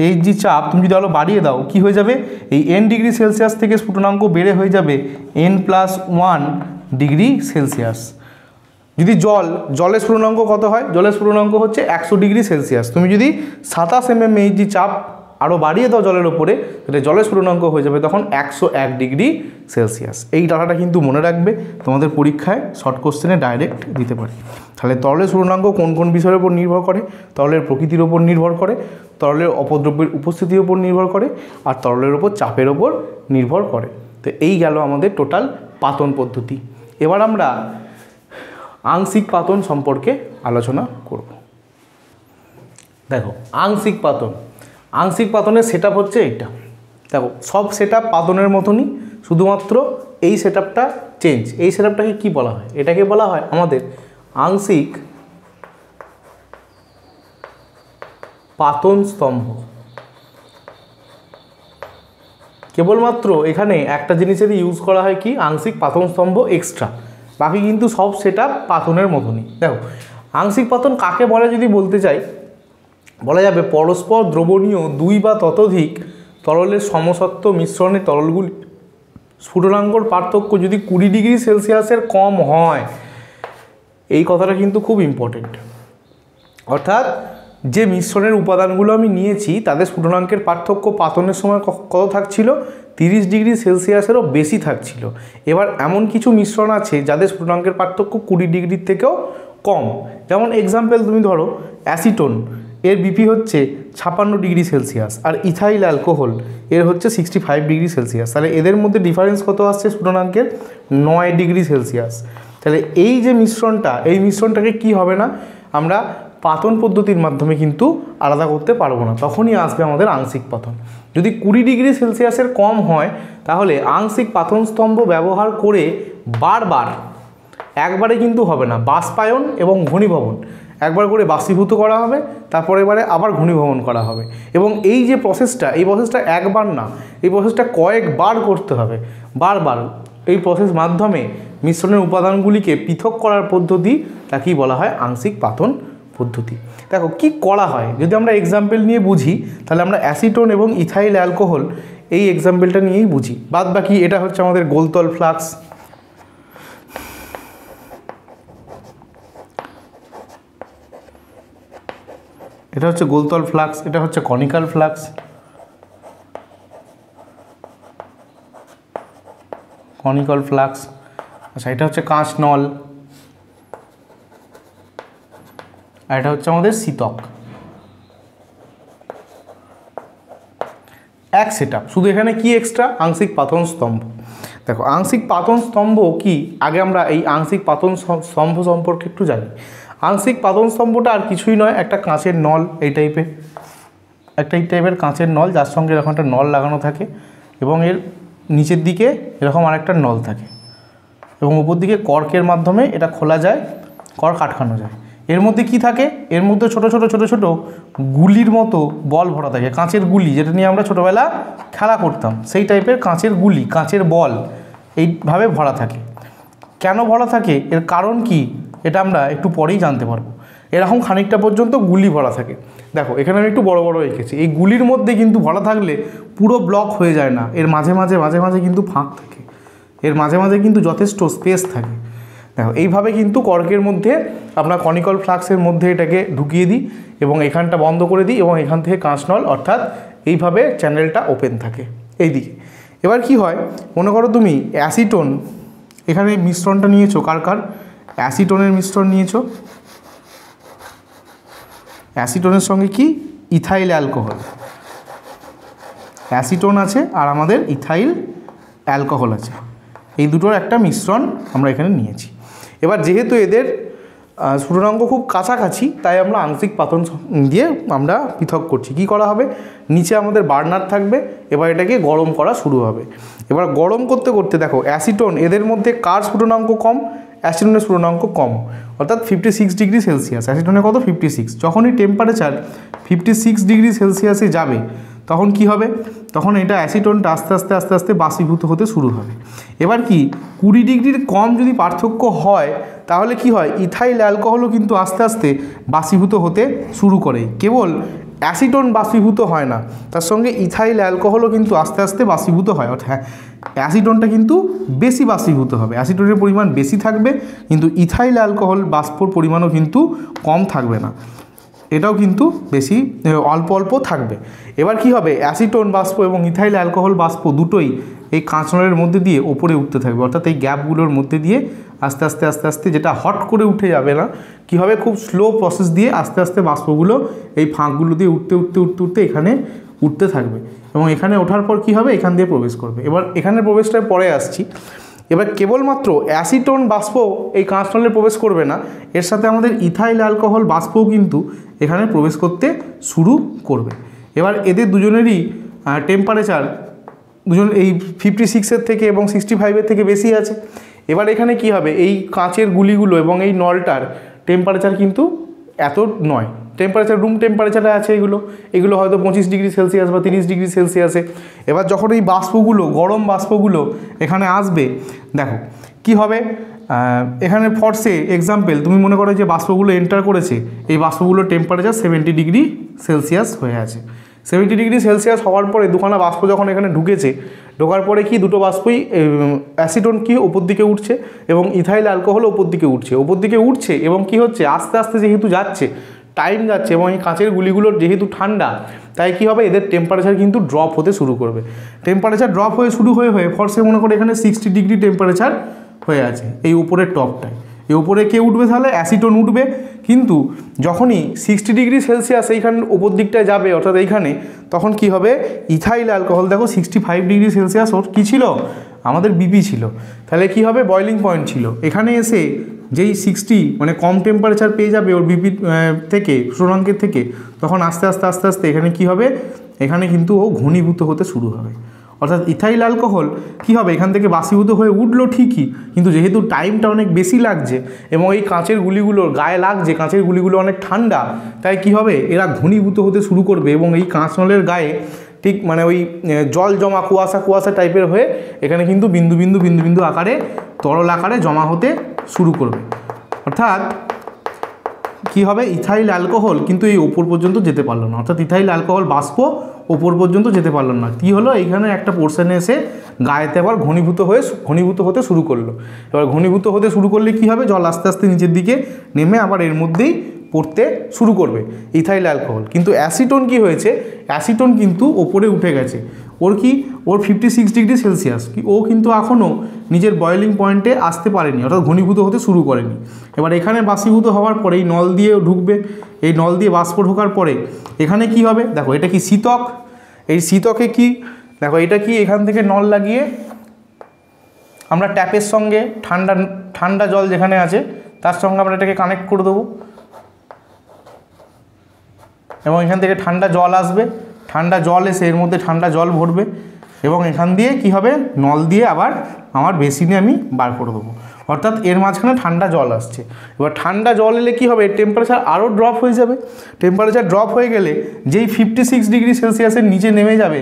এইচজি চাপ তুমি যদি আরও বাড়িয়ে দাও, কি হয়ে যাবে? এই n ডিগ্রি সেলসিয়াস থেকে স্ফুটনাঙ্ক বেড়ে হয়ে যাবে n+1 ডিগ্রি সেলসিয়াস। যদি জলের স্ফুটনাঙ্ক কত হয়? জলের স্ফুটনাঙ্ক হচ্ছে 100 ডিগ্রি সেলসিয়াস। তুমি যদি 27 mm এইচজি চাপ আরও বাড়িয়ে দাও জলের ওপরে, তাহলে জলের স্ফুটনাঙ্ক হয়ে যাবে তখন 101 ডিগ্রি সেলসিয়াস। এই ডাটাটা কিন্তু মনে রাখবে, তোমাদের পরীক্ষায় শর্ট কোশ্চেনে ডাইরেক্ট দিতে পারে। তাহলে তরলের স্ফুটনাঙ্ক কোন কোন বিষয়ের উপর নির্ভর করে? তরলের প্রকৃতির ওপর নির্ভর করে, তরলের অপদ্রব্যের উপস্থিতির ওপর নির্ভর করে, আর তরলের ওপর চাপের ওপর নির্ভর করে। তো এই গেল আমাদের টোটাল পাতন পদ্ধতি। এবার আমরা আংশিক পাতন সম্পর্কে আলোচনা করব। দেখো, আংশিক পাতনের সেটআপ হচ্ছে এইটা। দেখো, সব সেটআপ পাতনের মতনই, শুধুমাত্র এই সেটআপটা চেঞ্জ। এই সেটআপটাকে কি বলা হয়? এটাকে বলা হয় আমাদের আংশিক পাতন স্তম্ভ। কেবলমাত্র এখানে একটা জিনিসেরই ইউজ করা হয়, কি? আংশিক পাতন স্তম্ভ এক্সট্রা, বাকি কিন্তু সব সেটআপ পাতনের মতনই। দেখো, আংশিক পাতন কাকে বলে যদি বলতে চাই, বলা যাবে পরস্পর দ্রবণীয় 2 বা ততোধিক তরলের সমসত্ব মিশ্রণে তরলগুলি স্ফুটনাঙ্কর পার্থক্য যদি 20 ডিগ্রি সেলসিয়াসের কম হয়। এই কথাটা কিন্তু খুব ইম্পর্টেন্ট। অর্থাৎ যে মিশ্রণের উপাদানগুলো আমি নিয়েছি তাদের স্ফুটনাঙ্কের পার্থক্য পাতনের সময় কত থাকছিল? 30 ডিগ্রি সেলসিয়াসেরও বেশি থাকছিল। এবার এমন কিছু মিশ্রণ আছে যাদের স্ফুটনাঙ্কের পার্থক্য 20 ডিগ্রির থেকেও কম। যেমন এক্সাম্পল তুমি ধরো অ্যাসিটোন, এর বিপি হচ্ছে 56 ডিগ্রি সেলসিয়াস, আর ইথাইল অ্যালকোহল এর হচ্ছে 65 ডিগ্রি সেলসিয়াস। তাহলে এদের মধ্যে ডিফারেন্স কত আসছে স্ফুটনাঙ্কের? 9 ডিগ্রি সেলসিয়াস। তাহলে এই যে মিশ্রণটা, এই মিশ্রণটাকে কি হবে না, আমরা পাতন পদ্ধতির মাধ্যমে কিন্তু আলাদা করতে পারবো না, তখনই আসবে আমাদের আংশিক পাতন। যদি 20 ডিগ্রি সেলসিয়াসের কম হয় তাহলে আংশিক পাতন স্তম্ভ ব্যবহার করে বারবার, একবারে কিন্তু হবে না, বাষ্পায়ন এবং ঘনীভবন একবার করে বাষ্পীভূত করা হবে, তারপরে এবারে আবার ঘনীভবন করা হবে। এবং এই যে প্রসেসটা, এই প্রসেসটা একবার না, এই প্রসেসটা কয়েকবার করতে হবে, বারবার। এই প্রসেস মাধ্যমে মিশ্রণের উপাদানগুলিকে পৃথক করার পদ্ধতি, তাকেই বলা হয় আংশিক পাতন পদ্ধতি। দেখো কি করা হয়, যদি আমরা এক্সাম্পল নিয়ে বুঝি তাহলে আমরা অ্যাসিটোন এবং ইথাইল অ্যালকোহল এই এক্সাম্পলটা নিয়েই বুঝি। বাদ বাকি এটা হচ্ছে আমাদের গোলতল ফ্লাক্স, এটা হচ্ছে গোলতল ফ্লাক্স, এটা হচ্ছে কনিক্যাল ফ্লাক্স, কনিক্যাল ফ্লাক্স। আচ্ছা, এটা হচ্ছে কাঁচ নল, আর এটা হচ্ছে আমাদের শীতক। এক সেট আপ, শুধু এখানে কি এক্সট্রা, আংশিক পাতন স্তম্ভ। দেখো আংশিক পাতন স্তম্ভ কি, আগে আমরা এই আংশিক পাতন স্তম্ভ সম্পর্কে একটু জানি। আংশিক পাতন স্তম্ভটা আর কিছুই নয়, একটা কাঁচের নল, এই টাইপের কাঁচের নল, যার সঙ্গে এরকম একটা নল লাগানো থাকে এবং এর নিচের দিকে এরকম আরেকটা নল থাকে এবং উপর দিকে কর্কের মাধ্যমে এটা খোলা যায়, কর্ক আটকানো যায়। এর মধ্যে কি থাকে, এর মধ্যে ছোট ছোট গুলির মতো বল ভরা থাকে, কাঁচের গুলি, যেটা নিয়ে আমরা ছোটোবেলা খেলা করতাম, সেই টাইপের কাঁচের গুলি, কাঁচের বল এইভাবে ভরা থাকে। কেন ভরা থাকে, এর কারণ কি, এটা আমরা একটু পরেই জানতে পারবো। এরকম খানিকটা পর্যন্ত গুলি ভরা থাকে। দেখো এখানে আমি একটু বড় এঁকেছি, এই গুলির মধ্যে কিন্তু ভরা থাকলে পুরো ব্লক হয়ে যায় না, এর মাঝে মাঝে কিন্তু ফাঁক থাকে, এর মাঝে মাঝে কিন্তু যথেষ্ট স্পেস থাকে। দেখো এইভাবে কিন্তু কর্কের মধ্যে আমরা কনিক্যাল ফ্লাক্সের মধ্যে এটাকে ঢুকিয়ে দিই এবং এখানটা বন্ধ করে দিই এবং এখান থেকে কাঁচ নল, অর্থাৎ এইভাবে চ্যানেলটা ওপেন থাকে এইদিকে। এবার কি হয়, মনে করো তুমি অ্যাসিটোন, এখানে মিশ্রণটা নিয়েছো, কার অ্যাসিটোনের মিশ্রণ নিয়েছো, অ্যাসিটোনের সঙ্গে কি ইথাইল অ্যালকোহল, অ্যাসিটোন আছে আর আমাদের ইথাইল অ্যালকোহল আছে, এই দুটোর একটা মিশ্রণ আমরা এখানে নিয়েছি। এবার যেহেতু এদের স্ফুটনাঙ্ক খুব কাছাকাছি, তাই আমরা আংশিক পাতন দিয়ে আমরা পৃথক করছি। কি করা হবে, নিচে আমাদের বার্নার থাকবে, এবার এটাকে গরম করা শুরু হবে। এবার গরম করতে করতে দেখো অ্যাসিটোন, এদের মধ্যে কার স্ফুটনাঙ্ক কম, অ্যাসিটোনের স্ফুটনাঙ্ক কম, অর্থাৎ 56 ডিগ্রি সেলসিয়াস। অ্যাসিটোনে কত, 56। যখনই টেম্পারেচার 56 ডিগ্রি সেলসিয়াসে যাবে তখন কি হবে, তখন এটা অ্যাসিটোনটা আস্তে আস্তে বাষ্পীভূত হতে শুরু হবে। এবার কি 20 ডিগ্রির কম যদি পার্থক্য হয় তাহলে কি হয়, ইথাইল অ্যালকোহলও কিন্তু আস্তে আস্তে বাষ্পীভূত হতে শুরু করে। কেবল অ্যাসিটোন বাষ্পীভূত হয় না, তার সঙ্গে ইথাইল অ্যালকোহলও কিন্তু আস্তে আস্তে বাষ্পীভূত হয়। অর্থাৎ অ্যাসিটোনটা কিন্তু বেশি বাষ্পীভূত হবে, অ্যাসিটোনের পরিমাণ বেশি থাকবে, কিন্তু ইথাইল অ্যালকোহল বাষ্পর পরিমাণও কিন্তু কম থাকবে না, এটাও কিন্তু বেশি অল্প থাকবে। এবার কি হবে, অ্যাসিটোন বাষ্প এবং ইথাইল অ্যালকোহল বাষ্প দুটোই এই কাঁচনলের মধ্যে দিয়ে ওপরে উঠতে থাকবে, অর্থাৎ এই গ্যাপগুলোর মধ্যে দিয়ে আস্তে আস্তে যেটা হট করে উঠে যাবে না, কি হবে, খুব স্লো প্রসেস দিয়ে আস্তে আস্তে বাষ্পগুলো এই ফাঁকগুলো দিয়ে উঠতে এখানে উঠতে থাকবে এবং এখানে ওঠার পর কি হবে, এখান দিয়ে প্রবেশ করবে। এবার এখানে প্রবেশটা পরে আসছি। এবার কেবলমাত্র অ্যাসিটোন বাষ্প এই কাঁচনলে প্রবেশ করবে না, এর সাথে আমাদের ইথাইল অ্যালকোহল বাষ্পও কিন্তু এখানে প্রবেশ করতে শুরু করবে। এবার এদের দুজনেরই টেম্পারেচার এই 56-এর থেকে এবং 65-এর থেকে বেশি আছে। এবার এখানে কি হবে, এই কাঁচের গুলিগুলো এবং এই নলটার টেম্পারেচার কিন্তু এত নয়, টেম্পারেচার রুম টেম্পারেচারে আছে এগুলো হয়তো 25 ডিগ্রি সেলসিয়াস বা 30 ডিগ্রি সেলসিয়াসে। এবার যখন এই বাষ্পগুলো, গরম বাষ্পগুলো এখানে আসবে, দেখো কি হবে, এখানে ফর্সে এক্সাম্পল তুমি মনে করো যে বাষ্পগুলো এন্টার করেছে, এই বাষ্পগুলোর টেম্পারেচার 70 ডিগ্রি সেলসিয়াস হয়ে আছে। 70 ডিগ্রি সেলসিয়াস হওয়ার পরে দুখানা বাষ্প যখন এখানে ঢোকার পরে কি, দুটো বাষ্পই অ্যাসিটোন কি ওপর দিকে উঠছে এবং ইথাইল অ্যালকোহল ওপর দিকে উঠছে এবং কি হচ্ছে, আস্তে আস্তে যেহেতু যাচ্ছে, টাইম যাচ্ছে এবং এই কাঁচের গুলিগুলোর যেহেতু ঠান্ডা, তাই কি হবে, এদের টেম্পারেচার কিন্তু ড্রপ হতে শুরু করবে। টেম্পারেচার ড্রপ হয়ে ফর্সে মনে করে এখানে 60 ডিগ্রি টেম্পারেচার হয়ে আছে এই উপরের টপটায়, এর উপরে কে উঠবে তাহলে অ্যাসিটোন উঠবে। কিন্তু যখনই 60 ডিগ্রি সেলসিয়াস এইখানে ওপর দিকটায় যাবে অর্থাৎ এইখানে, তখন কি হবে ইথাইল অ্যালকোহল দেখো 65 ডিগ্রি সেলসিয়াস ওর কী ছিল আমাদের বিপি ছিল, তাহলে কি হবে বয়লিং পয়েন্ট ছিল। এখানে এসে যেই 60 মানে কম টেম্পারেচার পেয়ে যাবে ওর বিপি থেকে সূচকাঙ্কের থেকে, তখন আস্তে আস্তে আস্তে আস্তে এখানে কি হবে, এখানে কিন্তু ও ঘনীভূত হতে শুরু হবে। অর্থাৎ ইথাইল অ্যালকোহল কী হবে এখান থেকে বাষ্পীভূত হয়ে উঠলো ঠিকই, কিন্তু যেহেতু টাইমটা অনেক বেশি লাগছে এবং এই কাঁচের গুলিগুলোর গায়ে লাগছে, কাঁচের গুলিগুলো অনেক ঠান্ডা, তাই কি হবে এরা ঘনীভূত হতে শুরু করবে এবং এই কাঁচ নলের গায়ে ঠিক মানে ওই জল জমা কুয়াশা টাইপের হয়ে এখানে কিন্তু বিন্দু বিন্দু বিন্দু বিন্দু আকারে তরল আকারে জমা হতে শুরু করবে। অর্থাৎ কি হবে ইথাইল অ্যালকোহল কিন্তু এই ওপর পর্যন্ত যেতে পারলো না, অর্থাৎ ইথাইল অ্যালকোহল বাষ্প ওপর পর্যন্ত যেতে পারলো না। কী হলো এইখানে একটা পোর্শনে এসে গায়েতে আবার ঘনীভূত হতে শুরু করলো। এবার ঘনীভূত হতে শুরু করলে কি হবে, জল আস্তে আস্তে নিচের দিকে নেমে আবার এর মধ্যেই পড়তে শুরু করবে ইথাইল অ্যালকোহল। কিন্তু অ্যাসিটোন কি হয়েছে, অ্যাসিটোন কিন্তু ওপরে উঠে গেছে, ওর 56 ডিগ্রি সেলসিয়াস, ও কিন্তু এখনও নিজের বয়েলিং পয়েন্টে আসতে পারেনি, অর্থাৎ ঘনীভূত হতে শুরু করেনি। এবার এখানে বাষ্পীভূত হওয়ার পরে এই নল দিয়ে ঢুকবে, এই নল দিয়ে বাষ্প ঢোকার পরে এখানে কি হবে দেখো, এটা কি শীতক, এই শীতকে কি দেখো এটা কি এখান থেকে নল লাগিয়ে আমরা ট্যাপের সঙ্গে ঠান্ডা জল যেখানে আছে তার সঙ্গে আমরা এটাকে কানেক্ট করে দেবো এবং এখান থেকে ঠান্ডা জল আসবে, ঠান্ডা জল এসে এর মধ্যে ঠান্ডা জল ভরবে এবং এখান দিয়ে কি হবে নল দিয়ে আবার আমার বেসিনে আমি বার করে দেবো, অর্থাৎ এর মাঝখানে ঠান্ডা জল আসছে। এবার ঠান্ডা জল এলে কী হবে টেম্পারেচার আরও ড্রপ হয়ে যাবে, টেম্পারেচার ড্রপ হয়ে গেলে যেই 56 ডিগ্রি সেলসিয়াসের নিচে নেমে যাবে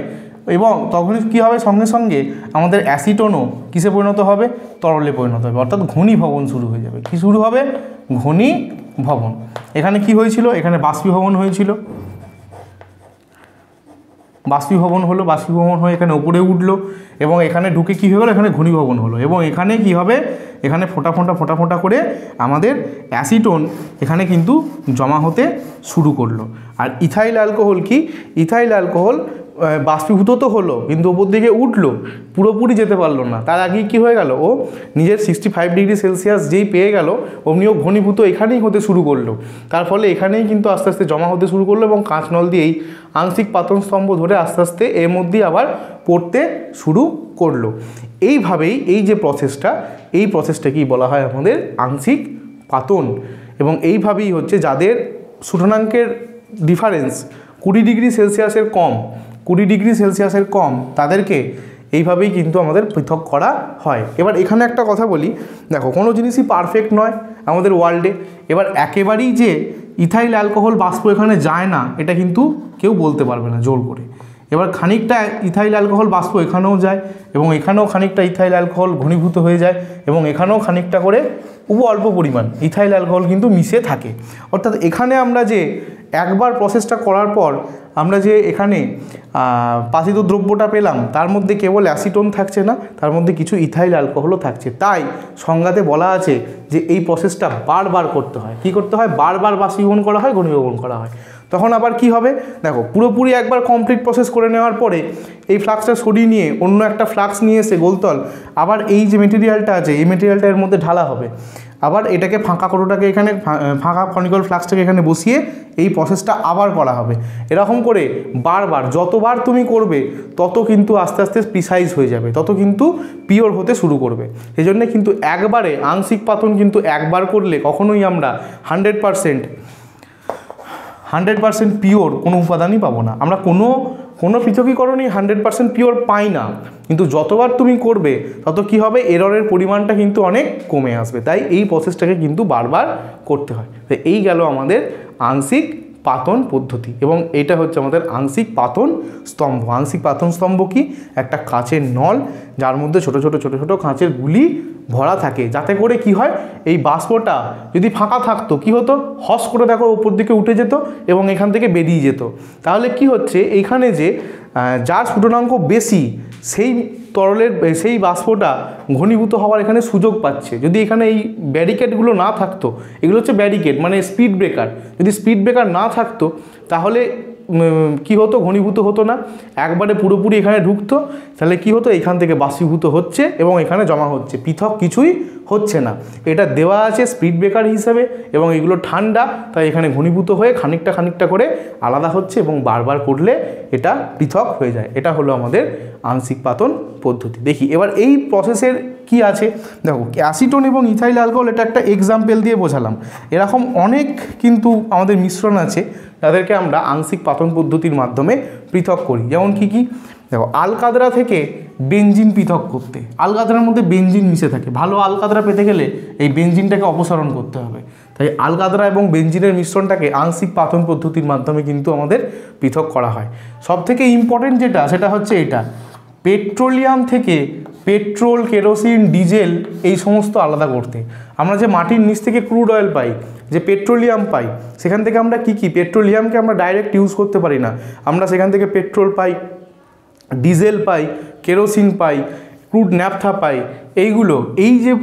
এবং তখনই কী হবে সঙ্গে সঙ্গে আমাদের অ্যাসিটোনও কিসে পরিণত হবে, তরলে পরিণত হবে, অর্থাৎ ঘনীভবন শুরু হয়ে যাবে। কি শুরু হবে, ঘনীভবন। এখানে কি হয়েছিল, এখানে বাষ্পীভবন হয়েছিল, বাষ্পীভবন হয়ে এখানে উপরে উঠলো এবং এখানে ঢুকে কী হয়ে গেলো, এখানে ঘনীভবন হলো এবং এখানে কি হবে, এখানে ফোঁটা ফোঁটা করে আমাদের অ্যাসিটোন এখানে কিন্তু জমা হতে শুরু করলো। আর ইথাইল অ্যালকোহল কি, ইথাইল অ্যালকোহল বাষ্পীভূত তো হলো কিন্তু ওপর দিকে উঠলো, পুরোপুরি যেতে পারলো না, তার আগেই কী হয়ে গেল ও নিজের 65 ডিগ্রি সেলসিয়াস যেই পেয়ে গেল অমনিও ঘনীভূত এখানেই হতে শুরু করলো, তার ফলে এখানেই কিন্তু আস্তে আস্তে জমা হতে শুরু করলো এবং কাঁচ নল দিয়েই আংশিক পাতন স্তম্ভ ধরে আস্তে আস্তে এর মধ্যেই আবার পড়তে শুরু করলো। এইভাবেই এই যে প্রসেসটা, এই প্রসেসটাকেই বলা হয় আমাদের আংশিক পাতন। এবং এইভাবেই হচ্ছে যাদের সূচকাঙ্কের ডিফারেন্স 20 ডিগ্রি সেলসিয়াসের কম তাদেরকে এইভাবেই কিন্তু আমাদের পৃথক করা হয়। এবার এখানে একটা কথা বলি, দেখো কোনো জিনিসই পারফেক্ট নয় আমাদের ওয়ার্ল্ডে, এবার একেবারেই যে ইথাইল অ্যালকোহল বাষ্প এখানে যায় না এটা কিন্তু কেউ বলতে পারবে না জোর করে। এবার খানিকটা ইথাইল অ্যালকোহল বাষ্প এখানেও যায় এবং এখানেও খানিকটা ইথাইল অ্যালকোহল ঘনীভূত হয়ে যায় এবং এখানেও খানিকটা করে অল্প পরিমাণ ইথাইল অ্যালকোহল কিন্তু মিশে থাকে। অর্থাৎ এখানে আমরা যে একবার প্রসেসটা করার পর আমরা যে এখানে পাতিত দ্রব্যটা পেলাম তার মধ্যে কেবল অ্যাসিটোন থাকছে না, তার মধ্যে কিছু ইথাইল অ্যালকোহলও থাকছে। তাই সংজ্ঞাতে বলা আছে যে এই প্রসেসটা বারবার করতে হয়। কি করতে হয়, বারবার বাষ্পীভবন করা হয়, ঘনীভবন করা হয়। তখন আবার কি হবে দেখো, পুরোপুরি একবার কমপ্লিট প্রসেস করে নেওয়ার পরে এই ফ্লাক্সটা সরিয়ে নিয়ে অন্য একটা ফ্লাক্স নিয়ে এসে গোলতল আবার এই যে মেটেরিয়ালটা আছে এই মেটেরিয়ালটা এর মধ্যে ঢালা হবে, আবার এটাকে ফাঁকা কোটোটাকে এখানে ফাঁকা কনিক্যাল ফ্লাক্সটাকে এখানে বসিয়ে এই প্রসেসটা আবার করা হবে। এরকম করে বারবার যতবার তুমি করবে তত কিন্তু আস্তে আস্তে প্রিসাইজ হয়ে যাবে, তত কিন্তু পিওর হতে শুরু করবে। এই জন্যে কিন্তু একবারে আংশিক পাতন কিন্তু একবার করলে কখনোই আমরা 100% পিওর কোনো উপাদানই পাবো না। আমরা কোনো পৃথকীকরণই 100% পিওর পাই না, কিন্তু যতবার তুমি করবে তত কি হবে, এররের পরিমাণটা কিন্তু অনেক কমে আসবে। তাই এই প্রসেসটাকে কিন্তু বারবার করতে হয়। তো এই গেল আমাদের আংশিক পাতন পদ্ধতি এবং এটা হচ্ছে আমাদের আংশিক পাতন স্তম্ভ। আংশিক পাতন স্তম্ভ কি, একটা কাঁচের নল যার মধ্যে ছোট ছোট কাঁচের গুলি ভরা থাকে, যাতে করে কি হয় এই বাষ্পটা যদি ফাঁকা থাকতো কি হতো, হস করে দেখো উপর দিকে উঠে যেত এবং এখান থেকে বেরিয়ে যেত। তাহলে কি হচ্ছে, এইখানে যে যার স্ফুটনাঙ্ক বেশি সেই তরলের সেই বাষ্পটা ঘনীভূত হওয়ার এখানে সুযোগ পাচ্ছে। যদি এখানে এই ব্যারিকেডগুলো না থাকতো, এগুলো হচ্ছে ব্যারিকেড মানে স্পিড ব্রেকার, যদি স্পিড ব্রেকার না থাকতো তাহলে কি হতো, ঘনীভূত হতো না, একবারে পুরোপুরি এখানে ঢুকতো, তাহলে কি হতো, এখান থেকে বাষ্পীভূত হচ্ছে এবং এখানে জমা হচ্ছে, পৃথক কিছুই হচ্ছে না। এটা দেওয়া আছে স্পিড ব্রেকার হিসেবে এবং এগুলো ঠান্ডা, তাই এখানে ঘনীভূত হয়ে খানিকটা খানিকটা করে আলাদা হচ্ছে এবং বারবার করলে এটা পৃথক হয়ে যায়। এটা হলো আমাদের আংশিক পাতন পদ্ধতি। দেখি এবার এই প্রসেসের কি আছে। দেখো অ্যাসিটোন এবং ইথাইল অ্যালকোহল, এটা একটা এক্সাম্পল দিয়ে বোঝালাম। এরকম অনেক কিন্তু আমাদের মিশ্রণ আছে যাদেরকে আমরা আংশিক পাতন পদ্ধতির মাধ্যমে পৃথক করি। যেমন কি কি, দেখো আলকাতরা থেকে বেনজিন পৃথক করতে, আলকাতরার মধ্যে বেনজিন মিশে থাকে, ভালো আলকাতরা পেতে গেলে এই বেনজিনটাকে অপসারণ করতে হবে। তাই আলকাতরা এবং বেনজিনের মিশ্রণটাকে আংশিক পাতন পদ্ধতির মাধ্যমে কিন্তু আমাদের পৃথক করা হয়। সবথেকে ইম্পর্টেন্ট যেটা, সেটা হচ্ছে এটা, পেট্রোলিয়াম থেকে পেট্রোল, কেরোসিন, ডিজেল এই সমস্ত আলাদা করতে। আমরা যে মাটির নিচ থেকে ক্রুড অয়েল পাই, যে পেট্রোলিয়াম পাই, সেখান থেকে আমরা কি কি, পেট্রোলিয়ামকে আমরা ডাইরেক্ট ইউজ করতে পারি না, আমরা সেখান থেকে পেট্রোল পাই, ডিজেল পাই, কেরোসিন পাই, ক্রুড ন্যাপথা পাই। এইগুলো, এই যে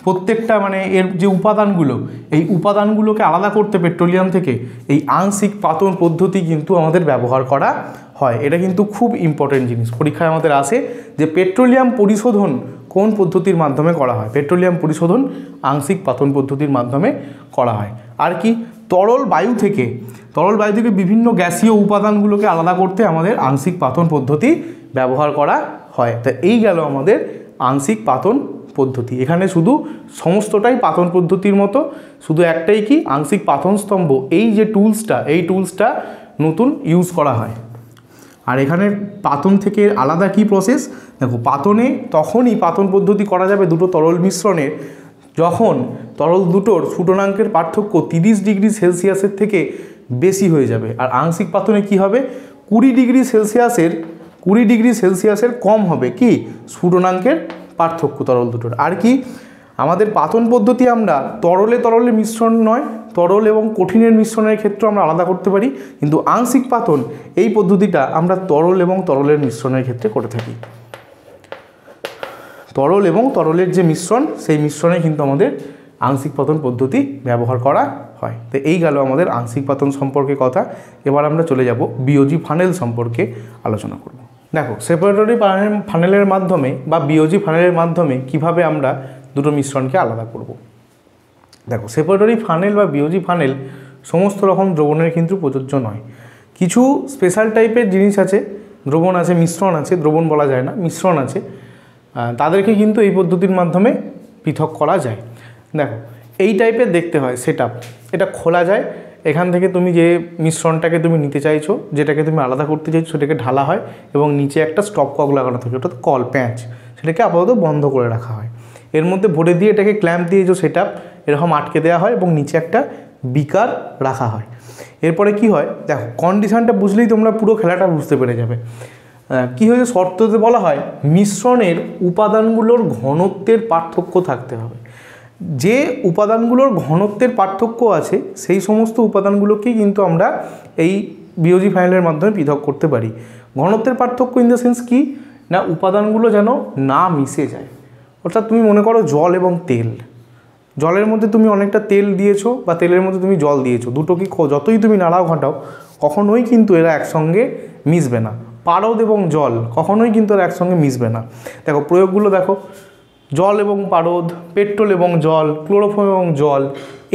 প্রত্যেকটা মানে এর যে উপাদানগুলো, এই উপাদানগুলোকে আলাদা করতে পেট্রোলিয়াম থেকে এই আংশিক পাতন পদ্ধতি কিন্তু আমাদের ব্যবহার করা হয়। এটা কিন্তু খুব ইম্পর্টেন্ট জিনিস, পরীক্ষায় আমাদের আসে যে পেট্রোলিয়াম পরিশোধন কোন পদ্ধতির মাধ্যমে করা হয়। পেট্রোলিয়াম পরিশোধন আংশিক পাতন পদ্ধতির মাধ্যমে করা হয়। আর কি, তরল বায়ু থেকে বিভিন্ন গ্যাসীয় উপাদানগুলোকে আলাদা করতে আমাদের আংশিক পাতন পদ্ধতি ব্যবহার করা হয়। তা এই গেল আমাদের আংশিক পাতন পদ্ধতি। এখানে শুধু সমস্তটাই পাতন পদ্ধতির মতো, শুধু একটাই কি, আংশিক পাতন স্তম্ভ, এই যে টুলসটা, এই টুলসটা নতুন ইউজ করা হয়। আর এখানে পাতন থেকে আলাদা কি প্রসেস, দেখো পাতনে তখনই পাতন পদ্ধতি করা যাবে দুটো তরল মিশ্রণের, যখন তরল দুটোর স্ফুটনাঙ্কের পার্থক্য 30 ডিগ্রি সেলসিয়াসের থেকে বেশি হয়ে যাবে। আর আংশিক পাতনে কি হবে, 20 ডিগ্রি সেলসিয়াসের কম হবে কি, স্ফুটনাঙ্কের পার্থক্য তরল দুটোর। আর কি, আমাদের পাতন পদ্ধতি আমরা তরলে মিশ্রণ নয়, তরল এবং কঠিনের মিশ্রণের ক্ষেত্রে আমরা আলাদা করতে পারি, কিন্তু আংশিক পাতন এই পদ্ধতিটা আমরা তরল এবং তরলের মিশ্রণের ক্ষেত্রে করে থাকি। তরল এবং তরলের যে মিশ্রণ, সেই মিশ্রণে কিন্তু আমাদের আংশিক পাতন পদ্ধতি ব্যবহার করা হয়। তো এই গেল আমাদের আংশিক পাতন সম্পর্কে কথা। এবার আমরা চলে যাব বিওজি ফানেল সম্পর্কে আলোচনা করব। দেখো সেপারেটরি ফানেলের মাধ্যমে বা বিওজি ফানেলের মাধ্যমে কিভাবে আমরা দুটো মিশ্রণকে আলাদা করব। দেখো সেপারেটরি ফানেল বা বিওজি ফানেল সমস্ত রকম দ্রবণের কিন্তু প্রযোজ্য নয়। কিছু স্পেশাল টাইপের জিনিস আছে, দ্রবণ আছে, মিশ্রণ আছে, দ্রবণ বলা যায় না, মিশ্রণ আছে, তাদেরকে কিন্তু এই পদ্ধতির মাধ্যমে পৃথক করা যায়। দেখো এই টাইপের দেখতে হয় সেটআপ, এটা খোলা যায়, এখান থেকে তুমি যে মিশ্রণটাকে তুমি নিতে চাইছো, যেটাকে তুমি আলাদা করতে চাইছো, সেটাকে ঢালা হয় এবং নিচে একটা স্টপ কক লাগানো থাকে, ওটা কল প্যাঁচ, সেটাকে আপাতত বন্ধ করে রাখা হয়। এর মধ্যে ভরে দিয়ে এটাকে ক্ল্যাম্প দিয়ে যে সেটআপ এরকম আটকে দেওয়া হয় এবং নিচে একটা বিকার রাখা হয়। এরপরে কি হয়, দেখো কন্ডিশনটা বুঝলেই তোমরা পুরো খেলাটা বুঝতে পেরে যাবে। কি হয়েছে, শর্ততে বলা হয় মিশ্রণের উপাদানগুলোর ঘনত্বের পার্থক্য থাকতে হবে। যে উপাদানগুলোর ঘনত্বের পার্থক্য আছে সেই সমস্ত উপাদানগুলোকেই কিন্তু আমরা এই বিওজি ফানেলের মাধ্যমে পৃথক করতে পারি। ঘনত্বের পার্থক্য ইন দ্য সেন্স কি না, উপাদানগুলো যেন না মিশে যায়। অর্থাৎ তুমি মনে করো জল এবং তেল, জলের মধ্যে তুমি অনেকটা তেল দিয়েছো বা তেলের মধ্যে তুমি জল দিয়েছো, দুটো কি যতই তুমি নাড়াও ঘাটাও কখনোই কিন্তু এরা একসঙ্গে মিশবে না। পারদ এবং জল কখনোই কিন্তু এরা একসঙ্গে মিশবে না। দেখো প্রয়োগগুলো দেখো, জল এবং পারদ, পেট্রোল এবং জল, ক্লোরোফর্ম এবং জল,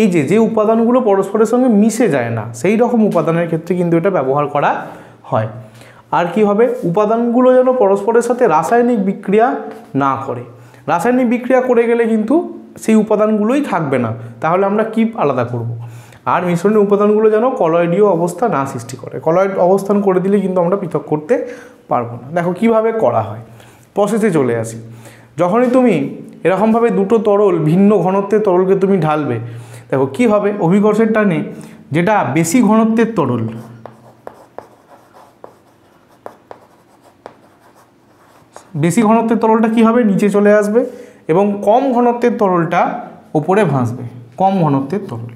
এই যে উপাদানগুলো পরস্পরের সঙ্গে মিশে যায় না, সেই রকম উপাদানের ক্ষেত্রে কিন্তু এটা ব্যবহার করা হয়। আর কি হবে, উপাদানগুলো যেন পরস্পরের সাথে রাসায়নিক বিক্রিয়া না করে। রাসায়নিক বিক্রিয়া করে গেলে কিন্তু সেই উপাদানগুলোই থাকবে না, তাহলে আমরা কি আলাদা করব। আর মিশ্রণের উপাদানগুলো যেন কলয়েডীয় অবস্থা না সৃষ্টি করে, কলয়েড অবস্থান করে দিলে কিন্তু আমরা পৃথক করতে পারবো না। দেখো কিভাবে করা হয়, প্রসেসে চলে আসি। যখনই তুমি এরকমভাবে দুটো তরল, ভিন্ন ঘনত্বের তরলকে তুমি ঢালবে, দেখো কি হবে, অভিকর্ষের টানে যেটা বেশি ঘনত্বের তরল, বেশি ঘনত্বের তরলটা কি হবে, নিচে চলে আসবে এবং কম ঘনত্বের তরলটা উপরে ভাসবে, কম ঘনত্বের তরল।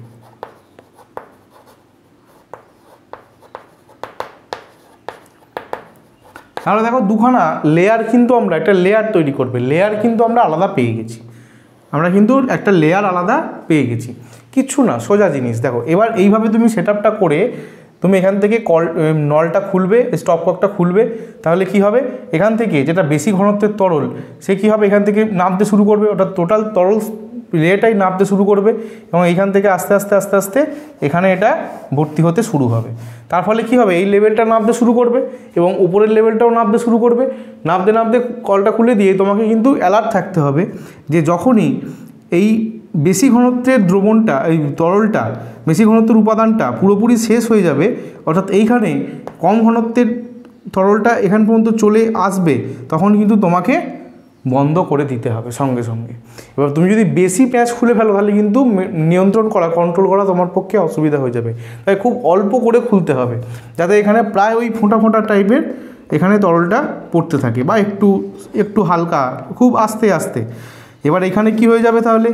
তাহলে দেখো দুখানা লেয়ার কিন্তু আমরা একটা লেয়ার তৈরি করবে, লেয়ার কিন্তু আমরা আলাদা পেয়ে গেছি, আমরা কিন্তু একটা লেয়ার আলাদা পেয়ে গেছি, কিচ্ছু না, সোজা জিনিস। দেখো এবার এইভাবে তুমি সেটআপটা করে তুমি এখান থেকে নলটা খুলবে, স্টপ ককটা খুলবে, তাহলে কি হবে এখান থেকে যেটা বেশি ঘনত্বের তরল সে কি হবে এখান থেকে নামতে শুরু করবে, ওটা টোটাল তরল লেটাই নামতে শুরু করবে এবং এইখান থেকে আস্তে আস্তে আস্তে আস্তে এখানে এটা ভর্তি হতে শুরু হবে। তার ফলে কী হবে এই লেভেলটা নামতে শুরু করবে এবং উপরের লেভেলটাও নামতে শুরু করবে। নামতে নামতে কলটা খুলে দিয়ে তোমাকে কিন্তু অ্যালার্ট থাকতে হবে যে যখনই এই বেশি ঘনত্বের দ্রবণটা, এই তরলটা, বেশি ঘনত্বের উপাদানটা পুরোপুরি শেষ হয়ে যাবে, অর্থাৎ এইখানে কম ঘনত্বের তরলটা এখান পর্যন্ত চলে আসবে, তখন কিন্তু তোমাকে বন্ধ করে দিতে হবে সঙ্গে সঙ্গে। এবার তুমি যদি বেশি প্যাঁচ খুলে ফেলো তাহলে কিন্তু নিয়ন্ত্রণ করা, কন্ট্রোল করা তোমার পক্ষে অসুবিধা হয়ে যাবে। তাই খুব অল্প করে খুলতে হবে যাতে এখানে প্রায় ওই ফোঁটা ফোঁটা টাইপের এখানে তরলটা পড়তে থাকে বা একটু একটু হালকা, খুব আস্তে আস্তে। এবার এখানে কি হয়ে যাবে তাহলে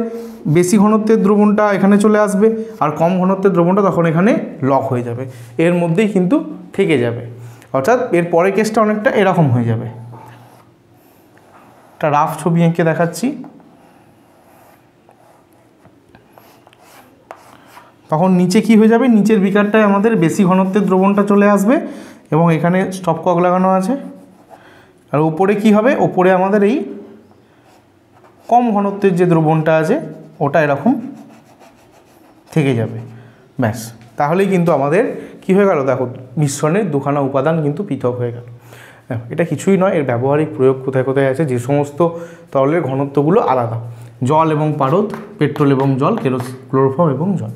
বেশি ঘনত্বের দ্রবণটা এখানে চলে আসবে আর কম ঘনত্বের দ্রবণটা তখন এখানে লক হয়ে যাবে, এর মধ্যেই কিন্তু থেকে যাবে। অর্থাৎ এর পরের কেসটা অনেকটা এরকম হয়ে যাবে। একটা রাফ ছবি এঁকে দেখাচ্ছি। তখন নিচে কি হয়ে যাবে, নিচের বিকারটায় আমাদের বেশি ঘনত্বের দ্রবণটা চলে আসবে এবং এখানে স্টপ কক লাগানো আছে। আর উপরে কি হবে, ওপরে আমাদের এই কম ঘনত্বের যে দ্রবণটা আছে ওটা এরকম থেকে যাবে। ব্যাস, তাহলেই কিন্তু আমাদের কি হয়ে গেল, দেখো মিশ্রণের দুখানা উপাদান কিন্তু পৃথক হয়ে গেল। এটা কিছুই নয়, এর ব্যবহারিক প্রয়োগ কোথায় কোথায় আছে, যে সমস্ত তরলের ঘনত্বগুলো আলাদা, জল এবং পারদ, পেট্রোল এবং জল, ক্লোরোফর্ম এবং জল।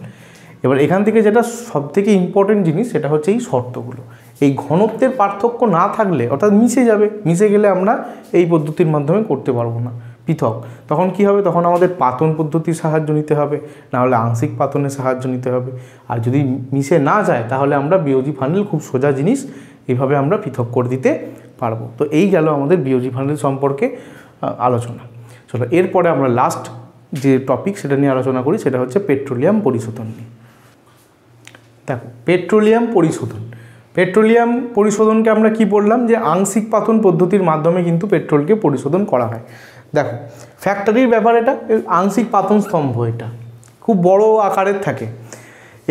এবার এখান থেকে যেটা সবথেকে ইম্পর্টেন্ট জিনিস সেটা হচ্ছে এই শর্তগুলো। এই ঘনত্বের পার্থক্য না থাকলে, অর্থাৎ মিশে যাবে, মিশে গেলে আমরা এই পদ্ধতির মাধ্যমে করতে পারবো না পৃথক। তখন কি হবে, তখন আমাদের পাতন পদ্ধতির সাহায্য নিতে হবে, নাহলে আংশিক পাতনের সাহায্য নিতে হবে। আর যদি মিশে না যায় তাহলে আমরা বিওজি ফানেল, খুব সোজা জিনিস, এইভাবে আমরা পৃথক করে দিতে পারবো। তো এই গেল আমাদের বিওজি ফানেল সম্পর্কে আলোচনা। চলো এরপরে আমরা লাস্ট যে টপিক সেটা নিয়ে আলোচনা করি, সেটা হচ্ছে পেট্রোলিয়াম পরিশোধন নিয়ে। দেখো পেট্রোলিয়াম পরিশোধন, পেট্রোলিয়াম পরিশোধনকে আমরা কি বললাম, যে আংশিক পাতন পদ্ধতির মাধ্যমে কিন্তু পেট্রোলকে পরিশোধন করা হয়। দেখো ফ্যাক্টরির ব্যাপার, এটা আংশিক পাতন স্তম্ভ, এটা খুব বড় আকারের থাকে।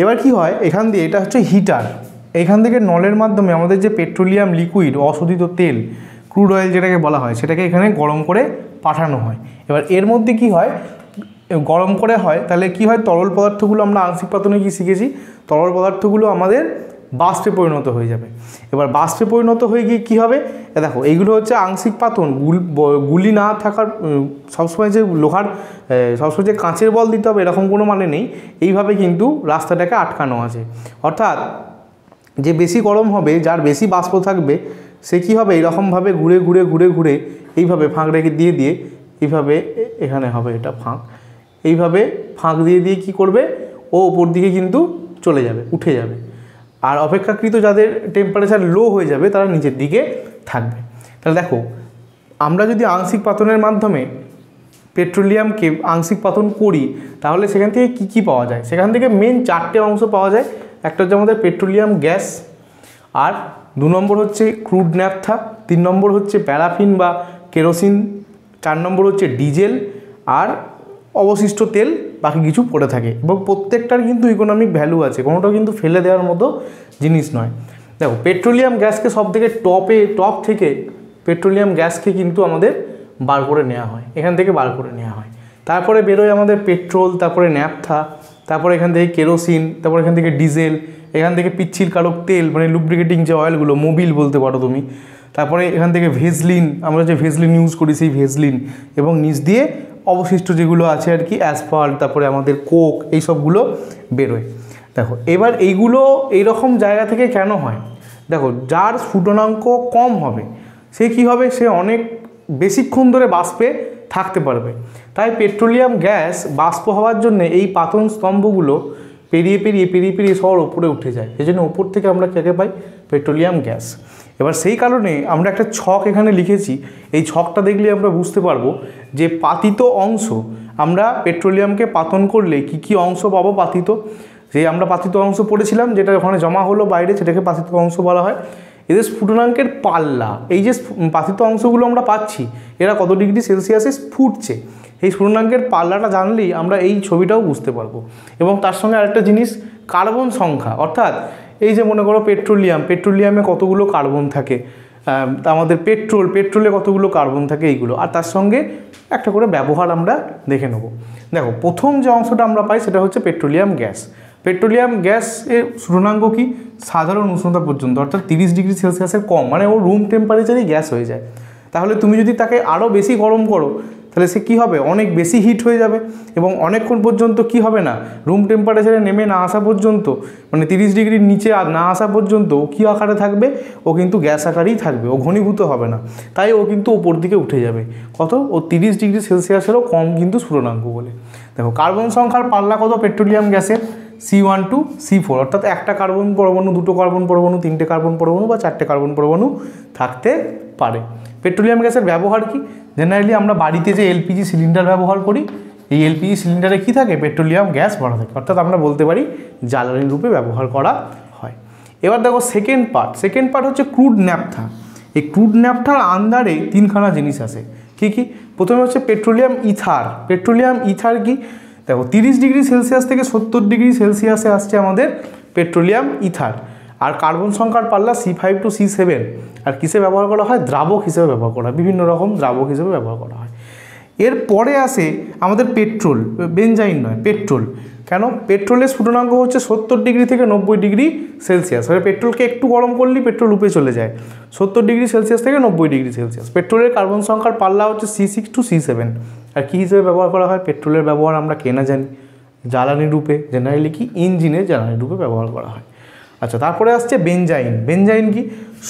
এবার কি হয়, এখান দিয়ে এটা হচ্ছে হিটার, এখান থেকে নলের মাধ্যমে আমাদের যে পেট্রোলিয়াম লিকুইড, অশোধিত তেল, ক্রুড অয়েল যেটাকে বলা হয়, সেটাকে এখানে গরম করে পাঠানো হয়। এবার এর মধ্যে কি হয়, গরম করে হয়, তাহলে কি হয়, তরল পদার্থগুলো, আমরা আংশিক পাতনে কি শিখেছি, তরল পদার্থগুলো আমাদের বাষ্পে পরিণত হয়ে যাবে। এবার বাষ্পে পরিণত হয়ে গিয়ে কী হবে, দেখো এইগুলো হচ্ছে আংশিক পাতন, গুলি না থাকার, সবসময় যে লোহার, সবসময় যে কাঁচের বল দিতে হবে এরকম কোনো মানে নেই। এইভাবে কিন্তু রাস্তাটাকে আটকানো আছে। অর্থাৎ যে বেশি গরম হবে, যার বেশি বাষ্প থাকবে, সে কী হবে, এইরকমভাবে ঘুরে ঘুরে ঘুরে ঘুরে এইভাবে ফাঁক রেখে দিয়ে দিয়ে এইভাবে, এখানে হবে এটা ফাঁক, এইভাবে ফাঁক দিয়ে দিয়ে কী করবে, ও ওপর দিকে কিন্তু চলে যাবে, উঠে যাবে। আর অপেক্ষাকৃত যাদের টেম্পারেচার লো হয়ে যাবে তারা নিচের দিকে থাকবে। তাহলে দেখো আমরা যদি আংশিক পাতনের মাধ্যমে পেট্রোলিয়ামকে আংশিক পাতন করি, তাহলে সেখান থেকে কী কী পাওয়া যায়, সেখান থেকে মেন 4টে অংশ পাওয়া যায়। একটা হচ্ছে আমাদের পেট্রোলিয়াম গ্যাস, আর 2 নম্বর হচ্ছে ক্রুড ন্যাপথা, 3 নম্বর হচ্ছে প্যারাফিন বা কেরোসিন, 4 নম্বর হচ্ছে ডিজেল, আর অবশিষ্ট তেল বাকি কিছু পড়ে থাকে। এবং প্রত্যেকটার কিন্তু ইকোনমিক ভ্যালু আছে, কোনোটাও কিন্তু ফেলে দেওয়ার মতো জিনিস নয়। দেখো পেট্রোলিয়াম গ্যাসকে সব থেকে টপ থেকে পেট্রোলিয়াম গ্যাসকে কিন্তু আমাদের বার করে নেওয়া হয়, এখান থেকে বার করে নেওয়া হয়। তারপরে বেরোয় আমাদের পেট্রোল, তারপরে ন্যাপথা, তারপরে এখান থেকে কেরোসিন, তারপরে এখান থেকে ডিজেল, এখান থেকে পিচ্ছিল কারক তেল, মানে লুব্রিকেটিং যে অয়েলগুলো, মোবিল বলতে পারো তুমি। তারপরে এখান থেকে ভেজলিন, আমরা যে ভেজলিন ইউজ করি সেই ভেজলিন, এবং নিচ দিয়ে অবশিষ্ট যেগুলো আছে আর কি, অ্যাসফল্ট, তারপরে আমাদের কোক, এই সবগুলো বেরোয়। দেখো এবার এইগুলো এইরকম জায়গা থেকে কেন হয়, দেখো যার স্ফুটনাঙ্ক কম হবে সে কি হবে, সে অনেক বেশিক্ষণ ধরে বাষ্পে থাকতে পারবে। তাই পেট্রোলিয়াম গ্যাস বাষ্প হওয়ার জন্য এই পাতন স্তম্ভগুলো পেরিয়ে পেরিয়ে পেরিয়ে পেরিয়ে সবার উপরে উঠে যায়। সেই জন্য উপর থেকে আমরা কাকে পাই, পেট্রোলিয়াম গ্যাস। এবার সেই কারণে আমরা একটা ছক এখানে লিখেছি, এই ছকটা দেখলে আমরা বুঝতে পারবো যে পাতিত অংশ, আমরা পেট্রোলিয়ামকে পাতন করলে কি কি অংশ পাবো পাতিত, যে আমরা পাতিত অংশ পড়েছিলাম, যেটা ওখানে জমা হলো বাইরে, সেটাকে পাতিত অংশ বলা হয়। এদের স্ফুটনাঙ্কের পাল্লা, এই যে পাতিত অংশগুলো আমরা পাচ্ছি, এরা কত ডিগ্রি সেলসিয়াসে ফুটছে, এই স্ফুটনাঙ্কের পাল্লাটা জানলেই আমরা এই ছবিটাও বুঝতে পারবো। এবং তার সঙ্গে আরেকটা জিনিস, কার্বন সংখ্যা, অর্থাৎ এই যে মনে করো পেট্রোলিয়ামে কতগুলো কার্বন থাকে, আমাদের পেট্রোলে কতগুলো কার্বন থাকে, এইগুলো। আর তার সঙ্গে একটা করে ব্যবহার আমরা দেখে নেব। দেখো প্রথম যে অংশটা আমরা পাই সেটা হচ্ছে পেট্রোলিয়াম গ্যাস। পেট্রোলিয়াম গ্যাসের স্ফুটনাঙ্ক কি? সাধারণ উষ্ণতা পর্যন্ত, অর্থাৎ 30 ডিগ্রি সেলসিয়াসের কম, মানে ও রুম টেম্পারেচারেই গ্যাস হয়ে যায়। তাহলে তুমি যদি তাকে আরও বেশি গরম করো তাহলে সে কী হবে? অনেক বেশি হিট হয়ে যাবে এবং অনেকক্ষণ পর্যন্ত কি হবে না, রুম টেম্পারেচারে নেমে না আসা পর্যন্ত, মানে 30 ডিগ্রির নিচে আর না আসা পর্যন্ত ও কী আকারে থাকবে? ও কিন্তু গ্যাস আকারেই থাকবে, ও ঘনীভূত হবে না। তাই ও কিন্তু ওপর দিকে উঠে যাবে। কত? ও 30 ডিগ্রি সেলসিয়াসেরও কম কিন্তু স্ফুটনাঙ্ক বলে। দেখো কার্বন সংখ্যার পাল্লা কত পেট্রোলিয়াম গ্যাসের? C1 to C4, অর্থাৎ একটা কার্বন পরমাণু, দুটো কার্বন পরমাণু, তিনটে কার্বন পরমাণু বা চারটে কার্বন পরমাণু থাকতে পারে। পেট্রোলিয়াম গ্যাসের ব্যবহার কি? জেনারেলি আমরা বাড়িতে যে এলপিজি সিলিন্ডার ব্যবহার করি, এই এলপিজি সিলিন্ডারে কি থাকে? পেট্রোলিয়াম গ্যাস ভরা থাকে, অর্থাৎ আমরা বলতে পারি জ্বালানি রূপে ব্যবহার করা হয়। এবার দেখো সেকেন্ড পার্ট হচ্ছে ক্রুড ন্যাপথা। এই ক্রুড ন্যাপথার আন্ডারে তিনখানা জিনিস আছে। কি কি? প্রথমে হচ্ছে পেট্রোলিয়াম ইথার কি? দেখো 30 ডিগ্রি সেলসিয়াস থেকে 70 ডিগ্রি সেলসিয়াসে আসছে আমাদের পেট্রোলিয়াম ইথার। আর কার্বন সংখ্যার পাল্লা C5 to C7। আর কিসে ব্যবহার করা হয়? দ্রাবক হিসেবে ব্যবহার করা হয়, বিভিন্ন রকম দ্রাবক হিসেবে ব্যবহার করা হয়। এরপরে আসে আমাদের পেট্রোল, বেনজাইন নয়, পেট্রোল। কেন? পেট্রোলের স্ফুটনাঙ্ক হচ্ছে 70 ডিগ্রি থেকে 90 ডিগ্রি সেলসিয়াস। আর পেট্রোলকে একটু গরম করলেই পেট্রোল উপরে চলে যায় 70 ডিগ্রি সেলসিয়াস থেকে 90 ডিগ্রি সেলসিয়াস। পেট্রোলের কার্বন সংখ্যার পাল্লা হচ্ছে C6 to C7। আর কী হিসেবে ব্যবহার করা হয়? পেট্রোলের ব্যবহার আমরা কেনা জানি জ্বালানি রূপে, জেনারেলি কি ইঞ্জিনে জ্বালানি রূপে ব্যবহার করা হয়। আচ্ছা, তারপরে আসছে বেনজাইন কি?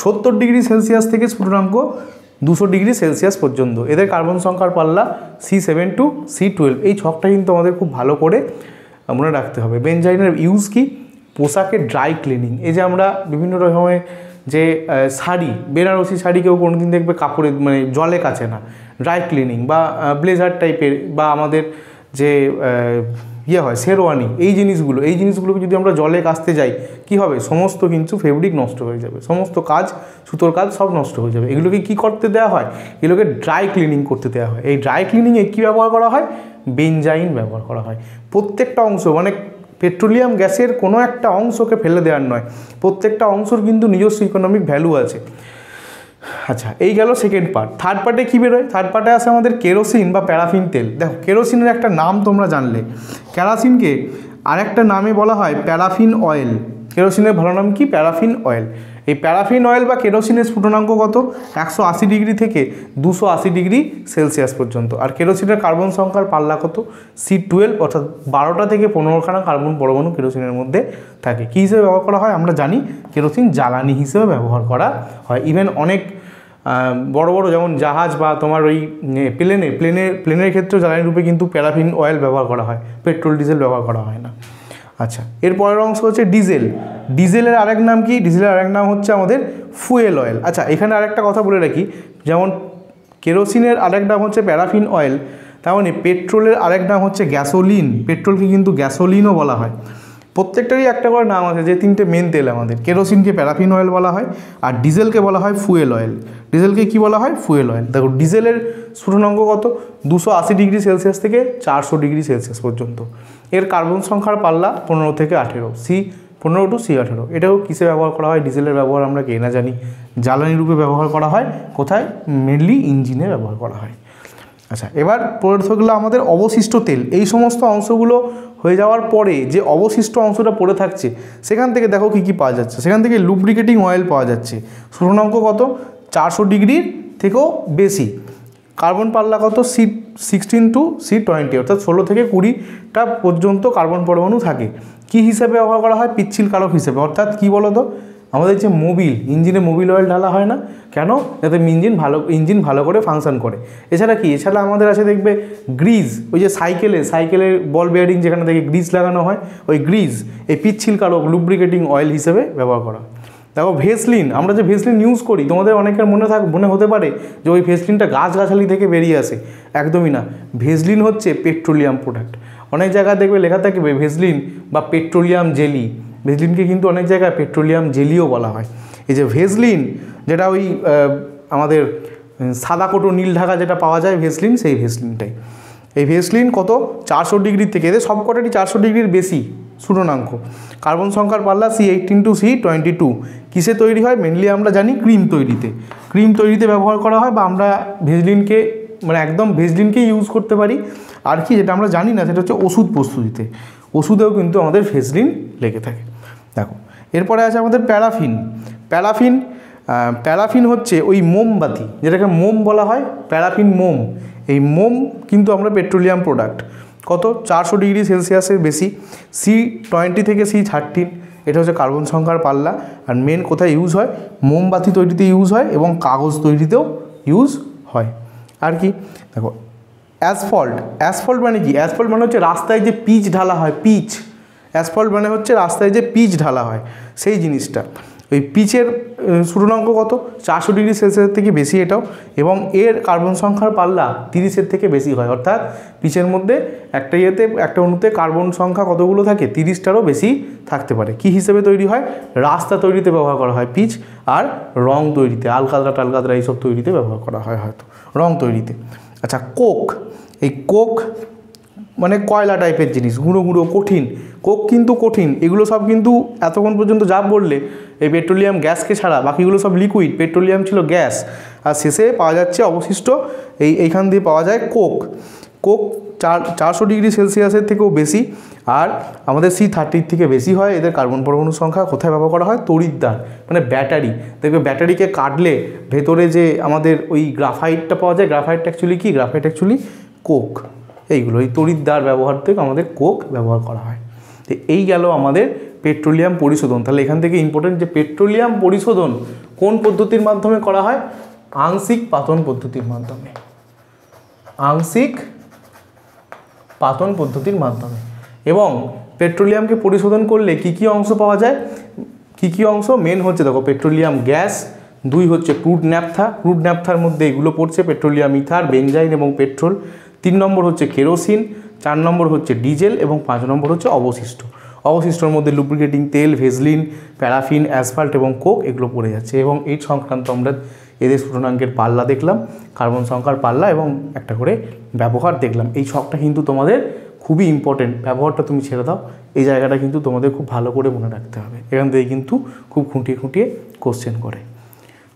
70 ডিগ্রি সেলসিয়াস থেকে স্ফুটনাঙ্ক 200 ডিগ্রি সেলসিয়াস পর্যন্ত। এদের কার্বন সংখ্যার পাল্লা C7 to C12। এই ছকটা কিন্তু আমাদের খুব ভালো করে মনে রাখতে হবে। বেনজাইনের ইউজ কি? পোশাকের ড্রাই ক্লিনিং। এই যে আমরা বিভিন্ন রকমের যে শাড়ি, বেনারসি শাড়ি কেউ কোনোদিন দেখবে কাপড়ে মানে জলে কাচে না, ড্রাই ক্লিনিং বা ব্লেজার টাইপের, বা আমাদের যে হয় শেরওয়ানি, এই জিনিসগুলোকে যদি আমরা জলে কাচতে যাই কি হবে? সমস্ত কিন্তু ফেব্রিক নষ্ট হয়ে যাবে, সমস্ত কাজ, সুতোর কাজ সব নষ্ট হয়ে যাবে। এগুলোকে কি করতে দেওয়া হয়? এগুলোকে ড্রাই ক্লিনিং করতে দেওয়া হয়। এই ড্রাই ক্লিনিংয়ে কী ব্যবহার করা হয়? বেনজাইন ব্যবহার করা হয়। প্রত্যেকটা অংশ, মানে পেট্রোলিয়াম গ্যাসের কোনো একটা অংশকে ফেলে দেওয়ার নয়, প্রত্যেকটা অংশর কিন্তু নিজস্ব ইকোনমিক ভ্যালু আছে। আচ্ছা, এই গেল সেকেন্ড পার্ট। থার্ড পার্টে কী বেরোয়? থার্ড পার্টে আসে আমাদের কেরোসিন বা প্যারাফিন তেল। দেখো কেরোসিনের একটা নাম তোমরা জানলে, কেরোসিনকে আরেকটা নামে বলা হয় প্যারাফিন অয়েল। কেরোসিনের ভালো নাম কি? Paraffin oil. এই প্যারাফিন অয়েল বা কেরোসিনের স্ফুটনাঙ্ক কত? 180 ডিগ্রি থেকে 280 ডিগ্রি সেলসিয়াস পর্যন্ত। আর কেরোসিনের কার্বন সংখ্যার পাল্লা কত? C12, অর্থাৎ 12টা থেকে 15খানা কার্বন পরমাণু কেরোসিনের মধ্যে থাকে। কী হিসেবে ব্যবহার করা হয়? আমরা জানি কেরোসিন জ্বালানি হিসেবে ব্যবহার করা হয়। ইভেন অনেক বড় বড় যেমন জাহাজ বা তোমার ওই প্লেনের ক্ষেত্রেও জ্বালানি রূপে কিন্তু প্যারাফিন অয়েল ব্যবহার করা হয়, পেট্রোল ডিজেল ব্যবহার করা হয় না। আচ্ছা, এর পরের অংশ হচ্ছে ডিজেলের আরেক নাম কি? ডিজেলের আরেক নাম হচ্ছে আমাদের ফুয়েল অয়েল। আচ্ছা, এখানে আরেকটা কথা বলে রাখি, যেমন কেরোসিনের আরেক নাম হচ্ছে প্যারাফিন অয়েল, তেমনি পেট্রোলের আরেক নাম হচ্ছে গ্যাসোলিন। পেট্রোলকে কিন্তু গ্যাসোলিনও বলা হয়। প্রত্যেকটারই একটা করে নাম আছে, যে তিনটে মেন তেল আমাদের। কেরোসিনকে প্যারাফিন অয়েল বলা হয়, আর ডিজেলকে বলা হয় ফুয়েল অয়েল। ডিজেলকে কি বলা হয়? Fuel oil. দেখো ডিজেলের স্ফুটনাঙ্ক কত? 280 ডিগ্রি সেলসিয়াস থেকে 400 ডিগ্রি সেলসিয়াস পর্যন্ত। এর কার্বন সংখ্যার পাল্লা 15 থেকে 18, C15 to C18। এটাও কিসে ব্যবহার করা হয়? ডিজেলের ব্যবহার আমরা কে না জানি জ্বালানি রূপে ব্যবহার করা হয়। কোথায়? মেনলি ইঞ্জিনে ব্যবহার করা হয়। আচ্ছা, এবার পড়ে থাকলো আমাদের অবশিষ্ট তেল। এই সমস্ত অংশগুলো হয়ে যাওয়ার পরে যে অবশিষ্ট অংশটা পড়ে থাকছে, সেখান থেকে দেখো কী কী পাওয়া যাচ্ছে। সেখান থেকে লুব্রিকেটিং অয়েল পাওয়া যাচ্ছে। স্ফুটনাঙ্ক কত? 400 ডিগ্রির থেকেও বেশি। কার্বন পাল্লা কত? C16 to C20, অর্থাৎ 16 থেকে 20টা পর্যন্ত কার্বন পরমাণু থাকে। কি হিসেবে ব্যবহার করা হয়? পিচ্ছিল কারক হিসেবে। অর্থাৎ কী বলো তো, আমাদের যে ইঞ্জিনে মোবিল অয়েল ঢালা হয় না কেন? যাতে ইঞ্জিন ভালো করে ফাংশন করে। এছাড়া আমাদের আছে দেখবে গ্রিজ, ওই যে সাইকেলের বল বেয়ারিং যেখানে থেকে গ্রিজ লাগানো হয়, ওই গ্রিজ এই পিচ্ছিল কারক লুব্রিকেটিং অয়েল হিসেবে ব্যবহার করা। দেখো ভেসলিন, আমরা যে ভেসলিন ইউজ করি, তোমাদের অনেকের মনে হতে পারে যে ওই ভেসলিনটা গাছগাছালি থেকে বেরিয়ে আসে। একদমই না, ভেসলিন হচ্ছে পেট্রোলিয়াম প্রোডাক্ট। অনেক জায়গায় দেখবে লেখা থাকবে ভেসলিন বা পেট্রোলিয়াম জেলি। ভেসলিনকে কিন্তু অনেক জায়গায় পেট্রোলিয়াম জেলিও বলা হয়। এই যে ভেসলিন, যেটা ওই আমাদের সাদা কোটো নীল ঢাকা যেটা পাওয়া যায় ভেসলিন, সেই ভেসলিনটাই। এই ভেসলিন কত 400 ডিগ্রির থেকে, এদের সবকটারই 400 ডিগ্রির বেশি স্ফুটনাঙ্ক। কার্বন সংখ্যার পাল্লা C18 to C22। কিসে তৈরি হয়? মেনলি আমরা জানি ক্রিম তৈরিতে, ক্রিম তৈরিতে ব্যবহার করা হয়, বা আমরা ভেসলিনকে মানে একদম ভেসলিনকেই ইউজ করতে পারি। আর কি যেটা আমরা জানি না সেটা হচ্ছে ওষুধ প্রস্তুতিতে, ওষুধেও কিন্তু আমাদের ভেসলিন লেগে থাকে। দেখো এরপরে আছে আমাদের প্যারাফিন। প্যারাফিন প্যারাফিন হচ্ছে ওই মোমবাতি, যেটাকে মোম বলা হয়, প্যারাফিন মোম। এই মোম কিন্তু আমরা পেট্রোলিয়াম প্রোডাক্ট, কত 400 ডিগ্রি সেলসিয়াসের বেশি, C20 থেকে C13। এটা হচ্ছে কার্বন সংখ্যার পাল্লা। আর মেন কোথায় ইউজ হয়? মোমবাতি তৈরিতে ইউজ হয় এবং কাগজ তৈরিতেও ইউজ হয়। আর কি দেখো অ্যাসফল্ট। অ্যাসফল্ট মানে কি? অ্যাসফল্ট মানে হচ্ছে রাস্তায় যে পিচ ঢালা হয়, পিচ। অ্যাসফল্ট মানে হচ্ছে রাস্তায় যে পিচ ঢালা হয় সেই জিনিসটা। ওই পিচের স্ফুটনাঙ্ক কত 400 ডিগ্রি সেলসিয়াসের থেকে বেশি এটাও, এবং এর কার্বন সংখ্যার পাল্লা 30-এর থেকে বেশি হয়। অর্থাৎ পিচের মধ্যে একটা একটা অণুতে কার্বন সংখ্যা কতগুলো থাকে? 30টারও বেশি থাকতে পারে। কি হিসেবে তৈরি হয়? রাস্তা তৈরিতে ব্যবহার করা হয় পিচ, আর রং তৈরিতে, আলকাতরা টালকাতরা এইসব তৈরিতে ব্যবহার করা হয় হয়তো, রং তৈরিতে। আচ্ছা কোক। এই কোক মানে কয়লা টাইপের জিনিস, গুঁড়ো গুঁড়ো কঠিন। কোক কিন্তু কঠিন। এগুলো সব কিন্তু এতক্ষণ পর্যন্ত যা বললে এই পেট্রোলিয়াম গ্যাসকে ছাড়া বাকিগুলো সব লিকুইড, পেট্রোলিয়াম ছিল গ্যাস, আর শেষে পাওয়া যাচ্ছে অবশিষ্ট এইখান দিয়ে পাওয়া যায় কোক। কোক 400 ডিগ্রি সেলসিয়াসের থেকেও বেশি, আর আমাদের C30 থেকে বেশি হয়। এদের কার্বন পরমাণু সংখ্যা কোথায় ব্যবহার করা হয়? তড়িৎদ্বার মানে ব্যাটারি। দেখবে ব্যাটারিকে কাটলে ভেতরে যে আমাদের ওই গ্রাফাইটটা পাওয়া যায়, গ্রাফাইটটা অ্যাকচুয়ালি কি? Graphite actually Coke. এইগুলো এই তড়িৎদ্বার ব্যবহার থেকে আমাদের কোক ব্যবহার করা হয়। তো এই গেল আমাদের পেট্রোলিয়াম পরিশোধন। তাহলে এখান থেকে ইম্পর্টেন্ট যে পেট্রোলিয়াম পরিশোধন কোন পদ্ধতির মাধ্যমে করা হয়? আংশিক পাতন পদ্ধতির মাধ্যমে, আংশিক পাতন পদ্ধতির মাধ্যমে। এবং পেট্রোলিয়ামকে পরিশোধন করলে কি কি অংশ পাওয়া যায়? কি কি অংশ? মেন হচ্ছে দেখো পেট্রোলিয়াম গ্যাস, 2 হচ্ছে ক্রুড ন্যাপথা, ক্রুড ন্যাপথার মধ্যে এগুলো পড়ছে পেট্রোলিয়াম ইথার, বেনজাইন এবং পেট্রোল। 3 নম্বর হচ্ছে কেরোসিন, 4 নম্বর হচ্ছে ডিজেল এবং 5 নম্বর হচ্ছে অবশিষ্ট। অবশিষ্টর মধ্যে লুব্রিকেটিং তেল, ভেসলিন, প্যারাফিন, অ্যাসফাল্ট এবং কোক এগুলো পড়ে যাচ্ছে। এবং এই সংক্রান্ত আমরা এদের স্ফুটনাঙ্কের পাল্লা দেখলাম, কার্বন সংখ্যার পাল্লা এবং একটা করে ব্যবহার দেখলাম। এই ছকটা কিন্তু তোমাদের খুবই ইম্পর্টেন্ট, ব্যবহারটা তুমি ছেড়ে দাও, এই জায়গাটা কিন্তু তোমাদের খুব ভালো করে মনে রাখতে হবে। এখান থেকে কিন্তু খুব খুঁটিয়ে খুঁটিয়ে কোশ্চেন করে।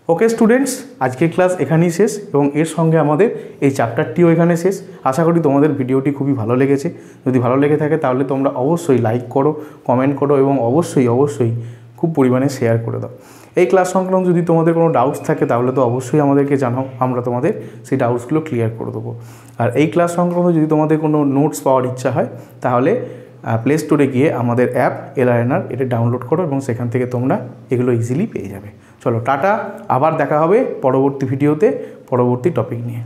ওকে স্টুডেন্টস, আজকের ক্লাস এখানেই শেষ এবং এর সঙ্গে আমাদের এই চ্যাপ্টারটিও এখানে শেষ। আশা করি তোমাদের ভিডিওটি খুবই ভালো লেগেছে। যদি ভালো লেগে থাকে তাহলে তোমরা অবশ্যই লাইক করো, কমেন্ট করো এবং অবশ্যই খুব পরিমাণে শেয়ার করে দাও। এই ক্লাস সংক্রান্ত যদি তোমাদের কোনো ডাউটস থাকে তাহলে তো অবশ্যই আমাদেরকে জানাও, আমরা তোমাদের সেই ডাউটসগুলো ক্লিয়ার করে দেবো। আর এই ক্লাস সংক্রান্ত যদি তোমাদের কোনো নোটস পাওয়ার ইচ্ছা হয় তাহলে প্লে স্টোরে গিয়ে আমাদের অ্যাপ LRNR এটা ডাউনলোড করো এবং সেখান থেকে তোমরা এগুলো ইজিলি পেয়ে যাবে। চলো টাটা, আবার দেখা হবে পরবর্তী ভিডিওতে পরবর্তী টপিক নিয়ে।